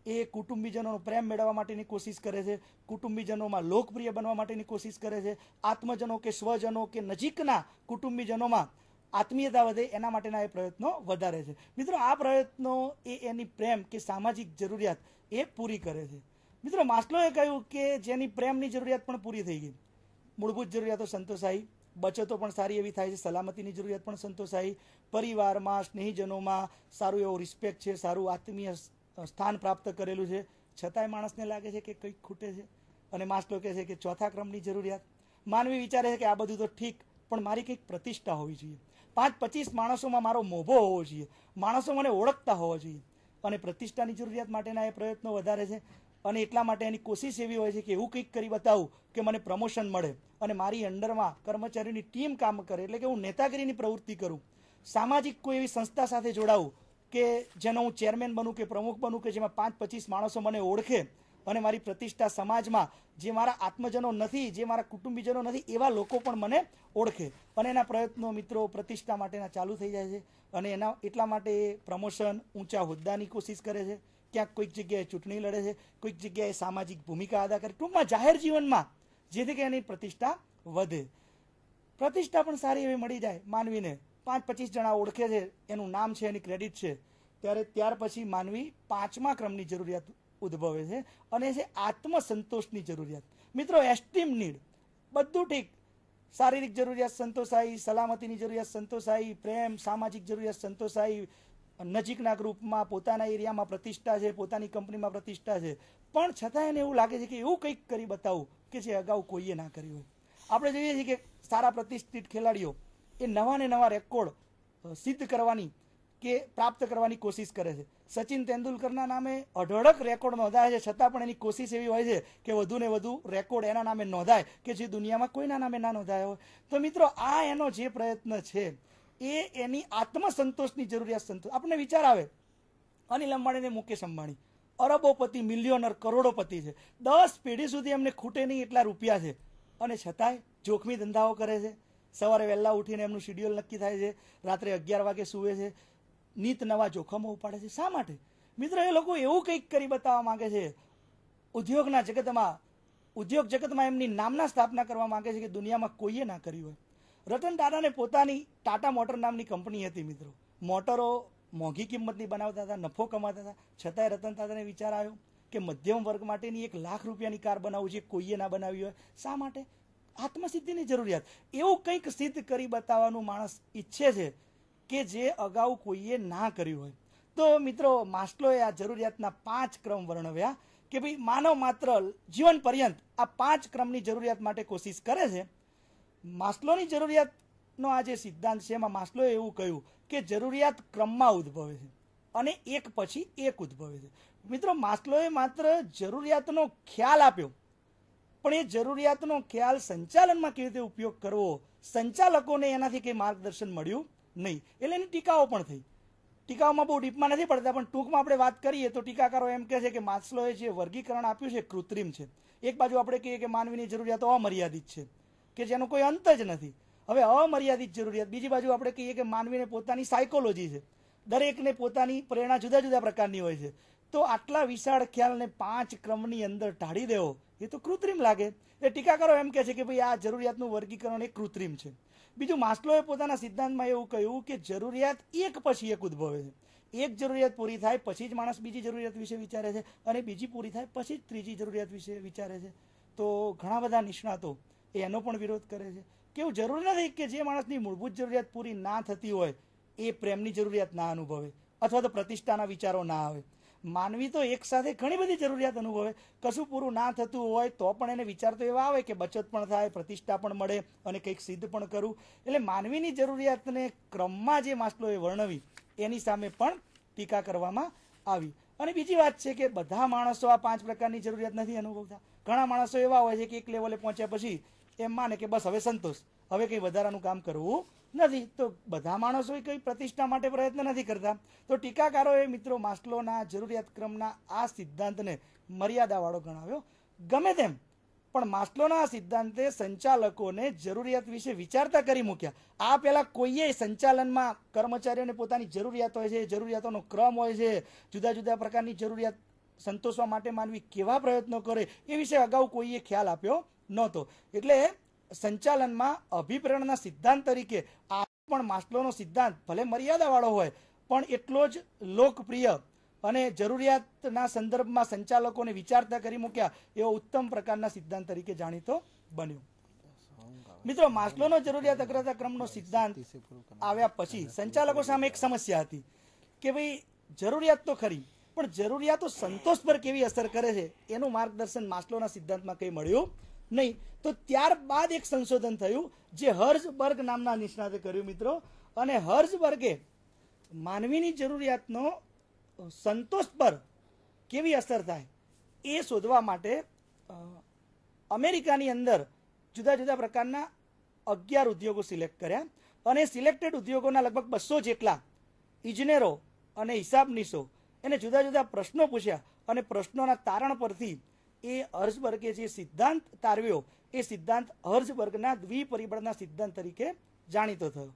એ કુટુંબીજનોનો પ્રેમ મેળવવા માટેની કોશિશ કરે છે, કુટુંબીજનોમાં લોકપ્રિય બનવા માટેની કોશિશ કરે છે, આત્મજનો કે સ્વજનો કે નજીકના કુટુંબીજનોમાં આત્મીયતા વધે એના માટેના એ પ્રયત્નો વધારે છે. મિત્રો, આ પ્રયત્નો એ એની પ્રેમ કે સામાજિક જરૂરિયાત એ પૂરી કરે છે. મિત્રો, માસ્લોએ કહ્યું કે જેની પ્રેમની જરૂરિયાત પણ પૂરી થઈ ગઈ, મૂળભૂત જરૂરિયાતો સંતોષાઈ, બચતો પણ સારી એવી થાય છે, સલામતીની જરૂરિયાત પણ સંતોષાઈ, પરિવારમાં, સ્નેહીજનોમાં સારું એવું રિસ્પેક્ટ છે, સારું આત્મીય સ્થાન પ્રાપ્ત કરેલું છે, છતાંય માણસને લાગે છે કે કંઈક ખૂટે છે. અને માસ્લો કહે છે કે ચોથા ક્રમની જરૂરિયાત. માનવી વિચારે છે કે આ બધું તો ઠીક, પણ મારી કંઈક પ્રતિષ્ઠા હોવી જોઈએ. 5-25 માણસોમાં મારો મોભો હોવો જોઈએ, માણસો મને ઓળખતા હોવા જોઈએ. અને પ્રતિષ્ઠાની જરૂરિયાત માટેના એ પ્રયત્નો વધારે છે. અને એટલા માટે એની કોશિશ એવી હોય છે કે એવું કંઈક કરી બતાવું કે મને પ્રમોશન મળે અને મારી અંડરમાં કર્મચારીઓની ટીમ કામ કરે, એટલે કે હું નેતાગીરીની પ્રવૃત્તિ કરું, સામાજિક કોઈ એવી સંસ્થા સાથે જોડાવું કે જેનો હું ચેરમેન બનું કે પ્રમુખ બનું, કે જેમાં 5-25 માણસો મને ઓળખે અને મારી પ્રતિષ્ઠા સમાજમાં જે મારા આત્મજનો નથી, જે મારા કુટુંબીજનો નથી, એવા લોકો પણ મને ઓળખે. અને એના પ્રયત્નો મિત્રો પ્રતિષ્ઠા માટેના ચાલુ થઈ જાય છે. અને એના એટલા માટે એ પ્રમોશન, ઊંચા હોદ્દાની કોશિશ કરે છે, ક્યાંક કોઈક જગ્યાએ ચૂંટણી લડે છે, કોઈક જગ્યાએ સામાજિક ભૂમિકા અદા કરે, ટૂંકમાં જાહેર જીવનમાં, જેથી કે એની પ્રતિષ્ઠા વધે. પ્રતિષ્ઠા પણ સારી એવી મળી જાય માનવીને, 5-25 જણા ઓળખે છે, એનું નામ છે, એની ક્રેડિટ છે, ત્યાર પછી માનવી 5મા ક્રમની જરૂરિયાત ઉદ્ભવે છે, અને છે આત્મસંતોષની જરૂરિયાત. મિત્રો, એસ્ટીમ નીડ બધું ઠીક, શારીરિક જરૂરિયાત સંતોષાઈ, સલામતીની જરૂરિયાત સંતોષાઈ, પ્રેમ, સામાજિક જરૂરિયાત સંતોષાઈ, નજીકના ગ્રુપમાં, પોતાના એરિયામાં પ્રતિષ્ઠા છે, પોતાની કંપનીમાં પ્રતિષ્ઠા છે, પણ છતાં એને એવું લાગે છે કે એવું કંઈક કરી બતાવું કે જે અગાઉ કોઈએ ના કર્યું હોય. આપણે જોઈએ છીએ કે સારા પ્રતિષ્ઠિત ખેલાડીઓ એ નવા ને નવા રેકોર્ડ સિદ્ધ કરવાની કે પ્રાપ્ત કરવાની કોશિશ કરે છે. સચિન તેંડુલકરના નામે અઢળક રેકોર્ડ નોંધાય છે, છતાં પણ એની કોશિશ એવી હોય છે કે વધુ ને વધુ રેકોર્ડ એના નામે નોંધાય કે જે દુનિયામાં કોઈના નામે ના નોંધાયો હોય. તો મિત્રો, આ એનો જે પ્રયત્ન છે એ એની આત્મસંતોષની જરૂરિયાત સંતોષ. આપણને વિચાર આવે, અનિલ અંબાણી ને મુકેશ અંબાણી અરબોપતિ, મિલિયોનર, કરોડોપતિ છે, 10 પેઢી સુધી એમને ખૂટે નહીં એટલા રૂપિયા છે, અને છતાંય જોખમી ધંધાઓ કરે છે. સવારે વહેલા ઉઠીને એમનું શિડ્યુલ નક્કી થાય છે, રાત્રે 11 વાગે સૂવે છે, નીત નવા જોખમો ઉપાડે છે. શા માટે? મિત્રો, એ લોકો એવું કંઈક કરી બતાવવા માંગે છે, ઉદ્યોગના જગતમાં, ઉદ્યોગ જગતમાં એમની નામના સ્થાપના કરવા માંગે છે કે દુનિયામાં કોઈએ ના કર્યું હોય. રતન ટાટાને પોતાની ટાટા મોટર નામની કંપની હતી. મિત્રો, મોટરો મોંઘી કિંમતની બનાવતા હતા, નફો કમાતા હતા, છતાંય રતન ટાટાને વિચાર આવ્યો કે મધ્યમ વર્ગ માટેની 1 લાખ રૂપિયાની કાર બનાવવું છે, કોઈએ ના બનાવી હોય. શા માટે? આત્મસિદ્ધિની જરૂરિયાત. એવું કંઈક સિદ્ધ કરી બતાવવાનું માણસ ઈચ્છે છે કે જે અગાઉ કોઈએ ના કર્યું હોય. તો મિત્રો, માસ્લોએ આ જરૂરિયાતના 5 ક્રમ વર્ણવ્યા કે ભાઈ માનવ માત્ર જીવન પર્યંત આ 5 ક્રમની જરૂરિયાત માટે કોશિશ કરે છે. માસ્લોની જરૂરિયાતનો આ જે સિદ્ધાંત છે એમાં માસ્લોએ એવું કહ્યું કે જરૂરિયાત ક્રમમાં ઉદ્ભવે છે અને એક પછી એક ઉદ્ભવે છે. મિત્રો, માસ્લોએ માત્ર જરૂરિયાતનો ખ્યાલ આપ્યો, પણ એ જરૂરિયાતનો ખ્યાલ સંચાલનમાં કેવી રીતે ઉપયોગ કરવો, સંચાલકોને એનાથી કંઈ માર્ગદર્શન મળ્યું નહીં. એટલે એની ટીકાઓ પણ થઈ. ટીકાઓમાં બહુ ડીપમાં નથી પડતા, પણ ટૂંકમાં આપણે વાત કરીએ તો ટીકાકારો એમ કહે છે કે માસ્લોએ જે વર્ગીકરણ આપ્યું છે કૃત્રિમ છે. એક બાજુ આપણે કહીએ કે માનવીની જરૂરિયાતો અમર્યાદિત છે, કે જેનો કોઈ અંત જ નથી. હવે અમર્યાદિત જરૂરિયાત. બીજી બાજુ આપણે કહીએ કે માનવીને પોતાની સાયકોલોજી છે, દરેકને પોતાની પ્રેરણા જુદા જુદા પ્રકારની હોય છે. તો આટલા વિશાળ ખ્યાલને 5 ક્રમની અંદર ઢાળી દેવો એ તો કૃત્રિમ લાગે. એ ટીકાકારો એમ કહે છે કે ભાઈ આ જરૂરિયાતનું વર્ગીકરણ એ કૃત્રિમ છે. બીજું, માસ્લોએ પોતાના સિદ્ધાંતમાં એવું કહ્યું કે જરૂરિયાત એક પછી એક ઉદ્ભવે છે. એક જરૂરિયાત પૂરી થાય પછી જ માણસ બીજી જરૂરિયાત વિશે વિચારે છે, અને બીજી પૂરી થાય પછી જ ત્રીજી જરૂરિયાત વિશે વિચારે છે. તો ઘણા બધા નિષ્ણાતો એનો પણ વિરોધ કરે છે. કે એવું જરૂરી નથી કે જે માણસની મૂળભૂત જરૂરિયાત પૂરી ના થતી હોય એ પ્રેમની જરૂરિયાત ના અનુભવે અથવા તો પ્રતિષ્ઠાના વિચારો ના આવે. માનવી તો એક સાથે ઘણી બધી જરૂરિયાત અનુભવે. કશું પૂરું ના થતું હોય તો પણ એને વિચાર તો એવા આવે કે બચત પણ થાય, પ્રતિષ્ઠા પણ મળે અને કંઈક સિદ્ધ પણ કરું. એટલે માનવીની જરૂરિયાતને ક્રમમાં જે માસ્લોએ વર્ણવી એની સામે પણ ટીકા કરવામાં આવી. અને બીજી વાત છે કે બધા માણસો આ 5 પ્રકારની જરૂરિયાત નથી અનુભવતા. ઘણા માણસો એવા હોય છે કે એક લેવલે પહોંચ્યા પછી એમ માને કે બસ હવે સંતોષ, હવે કંઈ વધારાનું કામ કરવું નથી. તો બધા માણસો કંઈ પ્રતિષ્ઠા માટે પ્રયત્ન નથી કરતા. તો ટીકાકારોએ મિત્રો માસ્લોના જરૂરિયાત ક્રમના આ સિદ્ધાંતને મર્યાદાવાળો ગણાવ્યો. ગમે તેમ પણ માસ્લોના આ સિદ્ધાંતે સંચાલકોને જરૂરિયાત વિશે વિચારતા કરી મૂક્યા. આ પહેલા કોઈએ સંચાલનમાં કર્મચારીઓને પોતાની જરૂરિયાત હોય છે, જરૂરિયાતોનો ક્રમ હોય છે, જુદા જુદા પ્રકારની જરૂરિયાત સંતોષવા માટે માનવી કેવા પ્રયત્નો કરે એ વિશે અગાઉ કોઈએ ખ્યાલ આપ્યો નહોતો. એટલે સંચાલનમાં અભિપ્રેરણના સિદ્ધાંત તરીકે આ પણ માસ્લોનો સિદ્ધાંત ભલે મર્યાદાવાળો હોય પણ એટલો જ લોકપ્રિય અને જરૂરિયાતના સંદર્ભમાં સંચાલકોને વિચારતા કરી મૂક્યા એવો ઉત્તમ પ્રકારના સિદ્ધાંત તરીકે જાણીતો બન્યો. મિત્રો, માસ્લોનો જરૂરિયાત અગ્રતા ક્રમનો સિદ્ધાંત આવ્યા પછી સંચાલકો સામે એક સમસ્યા હતી કે ભાઈ જરૂરિયાત તો ખરી પણ જરૂરિયાતો સંતોષ પર કેવી અસર કરે છે એનું માર્ગદર્શન માસ્લોના સિદ્ધાંતમાં કંઈ મળ્યું નહીં. તો ત્યારબાદ એક સંશોધન થયું જે હર્ઝબર્ગ નામના નિષ્ણાતે કર્યું મિત્રો. અને હર્ઝબર્ગે માનવીની જરૂરિયાતનો સંતોષ પર કેવી અસર થાય એ શોધવા માટે અમેરિકાની અંદર જુદા જુદા પ્રકારના 11 ઉદ્યોગો સિલેક્ટ કર્યા અને સિલેક્ટેડ ઉદ્યોગોના લગભગ 200 જેટલા ઇજનેરો અને હિસાબનીશો એને જુદા જુદા પ્રશ્નો પૂછ્યા અને પ્રશ્નોના તારણ પરથી એ હર્ઝબર્ગે જે સિદ્ધાંત તારવ્યો એ સિદ્ધાંત હર્ઝબર્ગના દ્વિપરિબળના સિદ્ધાંત તરીકે જાણીતો થયો.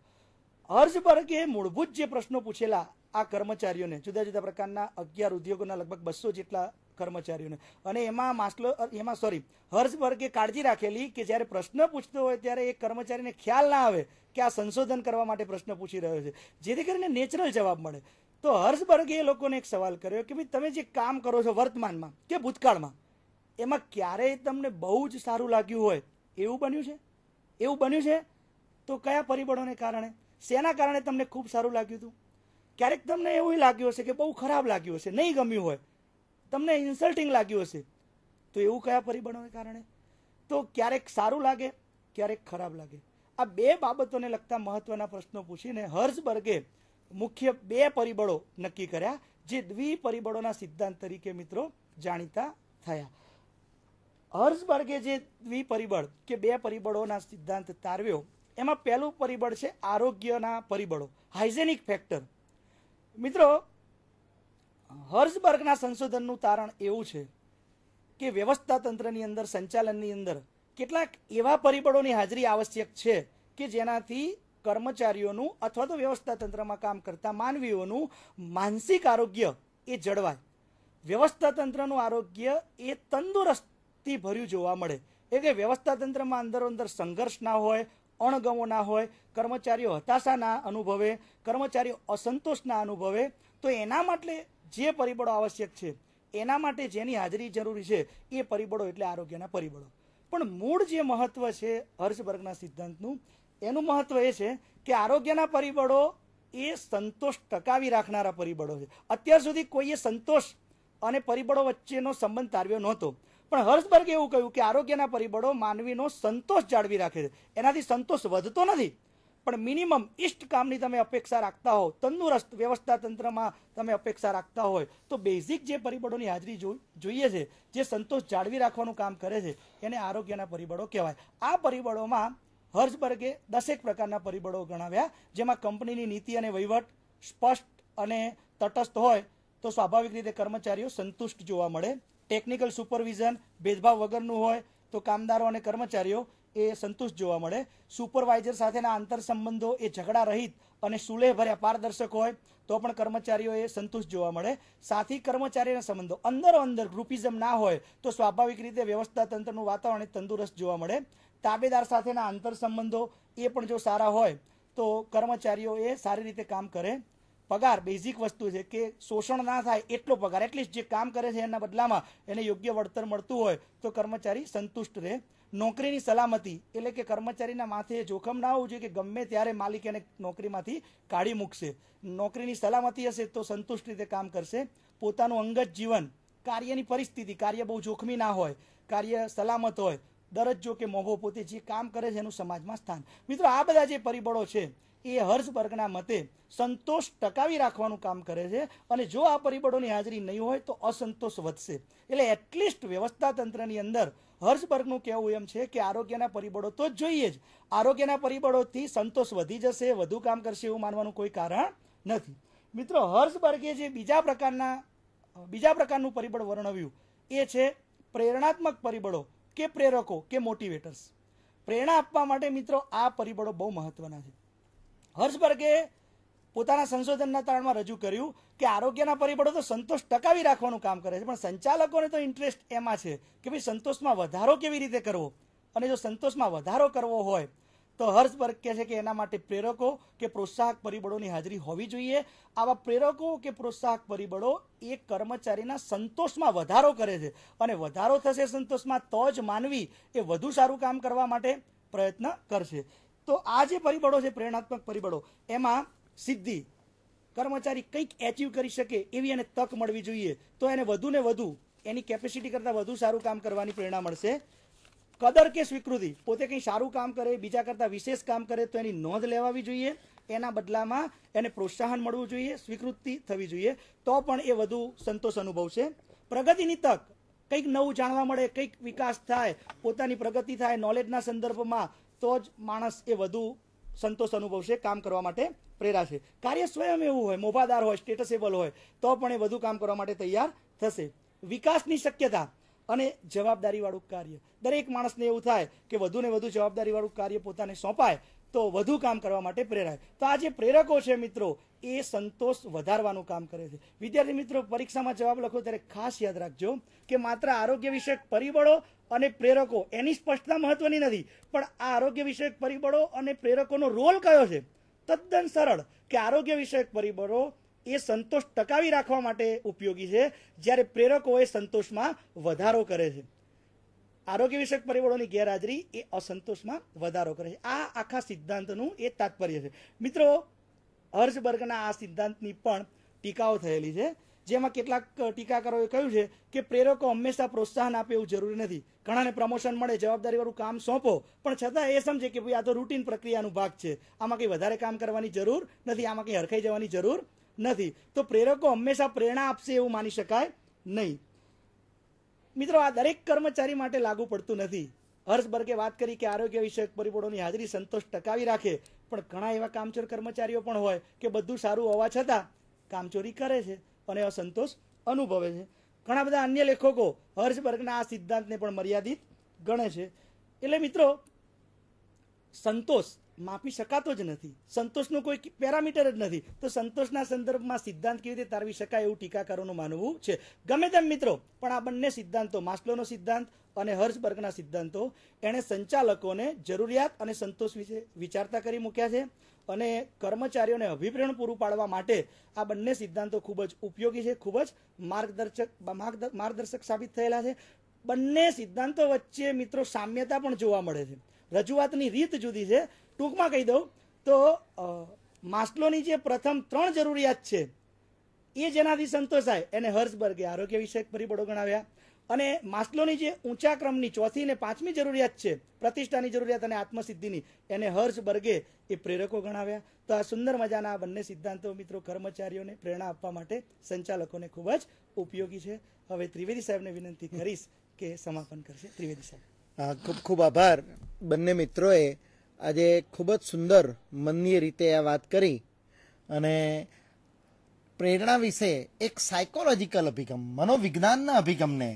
હર્ઝબર્ગે મૂળભૂત જે પ્રશ્નો પૂછેલા આ કર્મચારીઓને, જુદા જુદા પ્રકારના 11 ઉદ્યોગોના લગભગ 200 જેટલા કર્મચારીઓને, અને હર્ઝબર્ગે કાળજી રાખેલી કે જ્યારે પ્રશ્ન પૂછતો હોય ત્યારે એ કર્મચારીને ખ્યાલ ના આવે કે આ સંશોધન કરવા માટે પ્રશ્ન પૂછી રહ્યો છે, જેથી કરીને નેચરલ જવાબ મળે. તો હર્ઝબર્ગે એ લોકોને એક સવાલ કર્યો કે ભાઈ તમે જે કામ કરો છો વર્તમાનમાં કે ભૂતકાળમાં એમાં ક્યારેય તમને બહુ જ સારું લાગ્યું હોય એવું બન્યું છે? એવું બન્યું છે તો કયા પરિબળોને કારણે, શેના કારણે તમને ખૂબ સારું લાગ્યું હતું? ક્યારેક તમને એવું લાગ્યું હશે કે બહુ ખરાબ લાગ્યું હશે, નહીં ગમ્યું હોય, તમને ઇન્સલ્ટિંગ લાગ્યું હશે, તો એવું કયા પરિબળોને કારણે? તો ક્યારેક સારું લાગે, ક્યારેક ખરાબ લાગે. આ 2 બાબતોને લગતા મહત્વના પ્રશ્નો પૂછીને હર્ઝબર્ગે મુખ્ય 2 પરિબળો નક્કી કર્યા જે દ્વિપરિબળોના સિદ્ધાંત તરીકે મિત્રો જાણીતા થયા. હર્ઝબર્ગે જે દ્વિપરિબળ કે 2 પરિબળોના સિદ્ધાંત તારવ્યો એમાં પહેલું પરિબળ છે આરોગ્યના પરિબળો, હાઇજેનિક ફેક્ટર. મિત્રો, હર્ઝબર્ગના સંશોધનનું તારણ એવું છે કે વ્યવસ્થા તંત્રની અંદર, સંચાલનની અંદર કેટલાક એવા પરિબળોની હાજરી આવશ્યક છે કે જેનાથી કર્મચારીઓનું અથવા તો વ્યવસ્થા તંત્રમાં કામ કરતા માનવીઓનું માનસિક આરોગ્ય એ જળવાય. વ્યવસ્થા તંત્રનું આરોગ્ય એ તંદુરસ્તી ભર્યું જોવા મળે. એટલે કે વ્યવસ્થા તંત્રમાં અંદર સંઘર્ષ ના હોય, અણગમો ના હોય, કર્મચારીઓ હતાશા ના અનુભવે, કર્મચારીઓ અસંતોષ ના અનુભવે. તો એના માટે જે પરિબળો આવશ્યક છે, એના માટે જેની હાજરી જરૂરી છે એ પરિબળો એટલે આરોગ્યના પરિબળો. પણ મૂળ જે મહત્વ છે હર્ઝબર્ગના સિદ્ધાંતનું, એનું મહત્વ એ છે કે આરોગ્યના પરિબળો એ સંતોષ ટકાવી રાખનારા પરિબળો છે. અત્યાર સુધી કોઈએ સંતોષ અને પરિબળો વચ્ચેનો સંબંધ તારવ્યો નહોતો, પણ હર્ઝબર્ગે એવું કહ્યું કે આરોગ્યના પરિબળો માનવીનો સંતોષ જાળવી રાખે છે. એનાથી સંતોષ વધતો નથી, પણ મિનિમમ ઇષ્ટ કામની તમે અપેક્ષા રાખતા હો, તંદુરસ્ત વ્યવસ્થા તંત્રમાં તમે અપેક્ષા રાખતા હોય તો બેઝિક જે પરિબળોની હાજરી જોઈએ છે, જે સંતોષ જાળવી રાખવાનું કામ કરે છે, એને આરોગ્યના પરિબળો કહેવાય. આ પરિબળોમાં હર્ઝબર્ગે 10 પ્રકારના પરિબળો ગણાવ્યા, જેમાં કંપનીની નીતિ અને વહીવટ સ્પષ્ટ અને તટસ્થ હોય તો સ્વાભાવિક રીતે કર્મચારીઓ સંતુષ્ટ જોવા મળે. ટેકનિકલ સુપરવિઝન ભેદભાવ વગરનું હોય તો કામદારો અને કર્મચારીઓ એ સંતુષ્ટ જોવા મળે. સુપરવાઇઝર સાથેના આંતર સંબંધો એ ઝઘડા રહિત અને સુલેહ ભર્યા પારદર્શક હોય તો પણ કર્મચારીઓ એ સંતુષ્ટ જોવા મળે. સાથી કર્મચારીના સંબંધો અંદર ગ્રુપિઝમ ના હોય તો સ્વાભાવિક રીતે વ્યવસ્થા તંત્રનું વાતાવરણ તંદુરસ્ત જોવા મળે. તાબેદાર સાથેના આંતર સંબંધો એ પણ જો સારા હોય તો કર્મચારીઓ એ સારી રીતે કામ કરે. પગાર બેઝિક વસ્તુ છે કે શોષણ ના થાય એટલો પગાર, એટલીસ્ટ જે કામ કરે છે એના બદલામાં એને યોગ્ય વળતર મળતું હોય તો કર્મચારી સંતુષ્ટ રહે. નોકરીની સલામતી એટલે કે કર્મચારીના માથે જોખમ ના હોવું જોઈએ કે ગમે ત્યારે માલિક એને નોકરીમાંથી કાઢી મૂકશે. નોકરીની સલામતી હશે તો સંતુષ્ટ રીતે કામ કરશે. પોતાનું અંગત જીવન, કાર્યની પરિસ્થિતિ, કાર્ય બહુ જોખમી ના હોય, કાર્ય સલામત હોય, દરજ્જો કે મોભો, પોતે જે કામ કરે છે એનું સમાજમાં સ્થાન. મિત્રો, આ બધા જે પરિબળો છે એ હર્ષબર્ગના મતે સંતોષ ટકાવી રાખવાનું કામ કરે છે. અને જો આ પરિબળોની હાજરી નહીં હોય તો અસંતોષ વધશે. એટલે એટલીસ્ટ વ્યવસ્થા તંત્રની અંદર હર્ષબર્ગનું કહેવું એમ છે કે આરોગ્યના પરિબળો તો જોઈએ જ. આરોગ્યના પરિબળોથી સંતોષ વધી જશે, વધુ કામ કરશે એવું માનવાનું કોઈ કારણ નથી. મિત્રો, હર્ષબર્ગે જે બીજા પ્રકારનું પરિબળ વર્ણવ્યું એ છે પ્રેરણાત્મક પરિબળો કે પ્રેરકો કે મોટિવેટર્સ. પ્રેરણા આપવા માટે મિત્રો આ પરિબળો બહુ મહત્વના છે. હર્ષબર્ગે પોતાના સંશોધનના તારણમાં રજૂ કર્યું કે આરોગ્યના પરિબળો તો સંતોષ ટકાવી રાખવાનું કામ કરે છે, પણ સંચાલકોને તો ઇન્ટરેસ્ટ એમાં છે કે ભાઈ સંતોષમાં વધારો કેવી રીતે કરવો. અને જો સંતોષમાં વધારો કરવો હોય તો હર્ષબર્ગ કહે છે કે એના માટે પ્રેરકો કે પ્રોત્સાહક પરિબળોની હાજરી હોવી જોઈએ. આવા પ્રેરકો કે પ્રોત્સાહક પરિબળો એ કર્મચારીના સંતોષમાં વધારો કરે છે, અને વધારો થશે સંતોષમાં તો જ માનવી એ વધુ સારું કામ કરવા માટે પ્રયત્ન કરશે. તો આ જે પરિબળો છે પ્રેરણાત્મક પરિબળો, એમાં સિદ્ધિ, કર્મચારી કંઈક એચીવ કરી શકે એવી એને તક મળવી જોઈએ તો એને વધુ ને વધુ એની કેપેસિટી કરતાં વધુ સારું કામ કરવાની પ્રેરણા મળશે. કદર કે સ્વીકૃતિ, પોતે કંઈ સારું કામ કરે, બીજા કરતાં વિશેષ કામ કરે તો એની નોંધ લેવાવી જોઈએ, એના બદલામાં એને પ્રોત્સાહન મળવું જોઈએ, સ્વીકૃતિ થવી જોઈએ, તો પણ એ વધુ સંતોષ અનુભવશે. પ્રગતિની તક, કંઈક નવું જાણવા મળે, કંઈક વિકાસ થાય, પોતાની પ્રગતિ થાય નોલેજના સંદર્ભમાં, તો જ માણસ એ વધુ સંતોષ અનુભવશે, કામ કરવા માટે પ્રેરાશે. કાર્ય સ્વયં એવું હોય, મોભાદાર હોય, સ્ટેટસેબલ હોય તો પણ એ વધુ કામ કરવા માટે તૈયાર થશે. વિકાસની શક્યતા અને જવાબદારીવાળું કાર્ય, દરેક માણસને એવું થાય કે વધુ ને વધુ જવાબદારીવાળું કાર્ય પોતાને સોંપાય તો વધુ કામ કરવા માટે પ્રેરાય. તો આ જે પ્રેરકો છે મિત્રો એ સંતોષ વધારવાનું કામ કરે છે. વિદ્યાર્થી મિત્રો, પરીક્ષામાં જવાબ લખો ત્યારે ખાસ યાદ રાખજો કે માત્ર આરોગ્ય વિષયક પરિબળો અને પ્રેરકો એની સ્પષ્ટતા મહત્વની નથી, પણ આ આરોગ્ય વિષયક પરિબળો અને પ્રેરકોનો રોલ કયો છે. તદ્દન સરળ કે આરોગ્ય વિષયક પરિબળો એ સંતોષ ટકાવી રાખવા માટે ઉપયોગી છે, જ્યારે પ્રેરકો એ સંતોષમાં વધારો કરે છે. આરોગ્ય વિષયક પરિબળોની ગેરહાજરી એ અસંતોષમાં વધારો કરે છે. આ આખા સિદ્ધાંતનું એ તાત્પર્ય છે. મિત્રો, હર્ષબર્ગના આ સિદ્ધાંતની પણ ટીકાઓ થયેલી છે, જેમાં કેટલાક ટીકાકારોએ કહ્યું છે કે પ્રેરકો હંમેશા પ્રોત્સાહન આપે એવું જરૂરી નથી. ઘણાને પ્રમોશન મળે, જવાબદારીવાળું કામ સોંપો, પણ છતાં એ સમજે કે ભાઈ આ તો રૂટીન પ્રક્રિયાનું ભાગ છે, આમાં કંઈ વધારે કામ કરવાની જરૂર નથી, આમાં કંઈ હરખાઈ જવાની જરૂર નથી. તો પ્રેરકો હંમેશા પ્રેરણા આપશે એવું માની શકાય નહીં. મિત્રો, આ દરેક કર્મચારી માટે લાગુ પડતું નથી. હર્ષબર્ગે વાત કરી કે આરોગ્ય વિષયક પરિબળોની હાજરી સંતોષ ટકાવી રાખે, પણ ઘણા એવા કામચોર કર્મચારીઓ પણ હોય કે બધું સારું હોવા છતાં કામચોરી કરે છે અને અસંતોષ અનુભવે છે. ઘણા બધા અન્ય લેખકો હર્ષબર્ગના આ સિદ્ધાંતને પણ મર્યાદિત ગણે છે. એટલે મિત્રો, સંતોષ માપી શકાતો જ નથી, સંતોષનું કોઈ પેરામીટર જ નથી, તો સંતોષના સંદર્ભમાં સિદ્ધાંત કેવી રીતે તારવી શકાય એવું ટીકાકારોનું માનવું છે. ગમે તેમ મિત્રો, પણ આ બંને સિદ્ધાંતો, માસ્લોનો સિદ્ધાંત અને હર્ષબર્ગના સિદ્ધાંતો, એણે સંચાલકોને જરૂરિયાત અને સંતોષ વિશે વિચારતા કરી મૂક્યા છે, અને કર્મચારીઓને અભિપ્રેરણ પૂરું પાડવા માટે આ બંને સિદ્ધાંતો ખૂબ જ ઉપયોગી છે, ખૂબ જ માર્ગદર્શક સાબિત થયેલા છે. બંને સિદ્ધાંતો વચ્ચે મિત્રો સામ્યતા પણ જોવા મળે છે, રજૂઆતની રીત જુદી છે. ટૂંકમાં કહી દઉં તો માસ્લોની જે પ્રથમ 3 જરૂરિયાત છે એ જેનાથી સંતોષાય એને હર્ષબર્ગે આરોગ્ય વિષયક પરિબળો ગણાવ્યા, અને માસ્લોની જે ઊંચા ક્રમની 4મી અને 5મી જરૂરિયાત છે, પ્રતિષ્ઠાની જરૂરિયાત અને આત્મસિદ્ધિની, એને હર્ષબર્ગે એ પ્રેરકો ગણાવ્યા. તો આ સુંદર મજાના આ બંને સિદ્ધાંતો મિત્રો કર્મચારીઓને પ્રેરણા આપવા માટે સંચાલકોને ખૂબ જ ઉપયોગી છે. હવે ત્રિવેદી સાહેબને વિનંતી કરીશ કે સમાપન કરશે. ત્રિવેદી સાહેબ. ખૂબ ખૂબ આભાર. બંને મિત્રોએ આજે ખૂબ જ સુંદર મનની રીતે આ વાત કરી, અને પ્રેરણા વિશે એક સાયકોલોજીકલ અભિગમ, મનોવિજ્ઞાનના અભિગમને,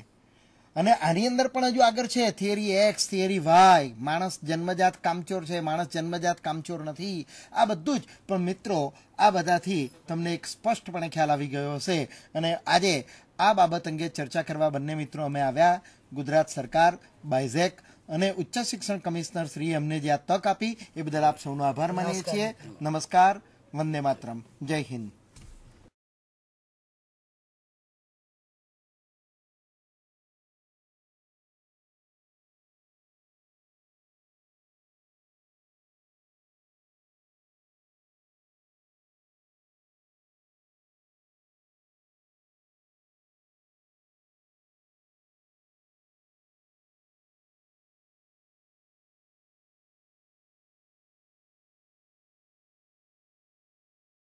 અને આની અંદર પણ હજુ આગળ છે થિયરી એક્સ, થિયરી વાય, માણસ જન્મજાત કામચોર છે, માણસ જન્મજાત કામચોર નથી, આ બધું જ. પણ મિત્રો, આ બધાથી તમને એક સ્પષ્ટપણે ખ્યાલ આવી ગયો હશે, અને આજે આ બાબત અંગે ચર્ચા કરવા બંને મિત્રો અમે આવ્યા. ગુજરાત સરકાર, બાયઝેક અને ઉચ્ચ શિક્ષણ કમિશનર શ્રી અમને જે આ તક આપી એ બદલ આપ સૌનો આભાર માનીએ છીએ. નમસ્કાર, વંદે માતરમ, જય હિન્દ.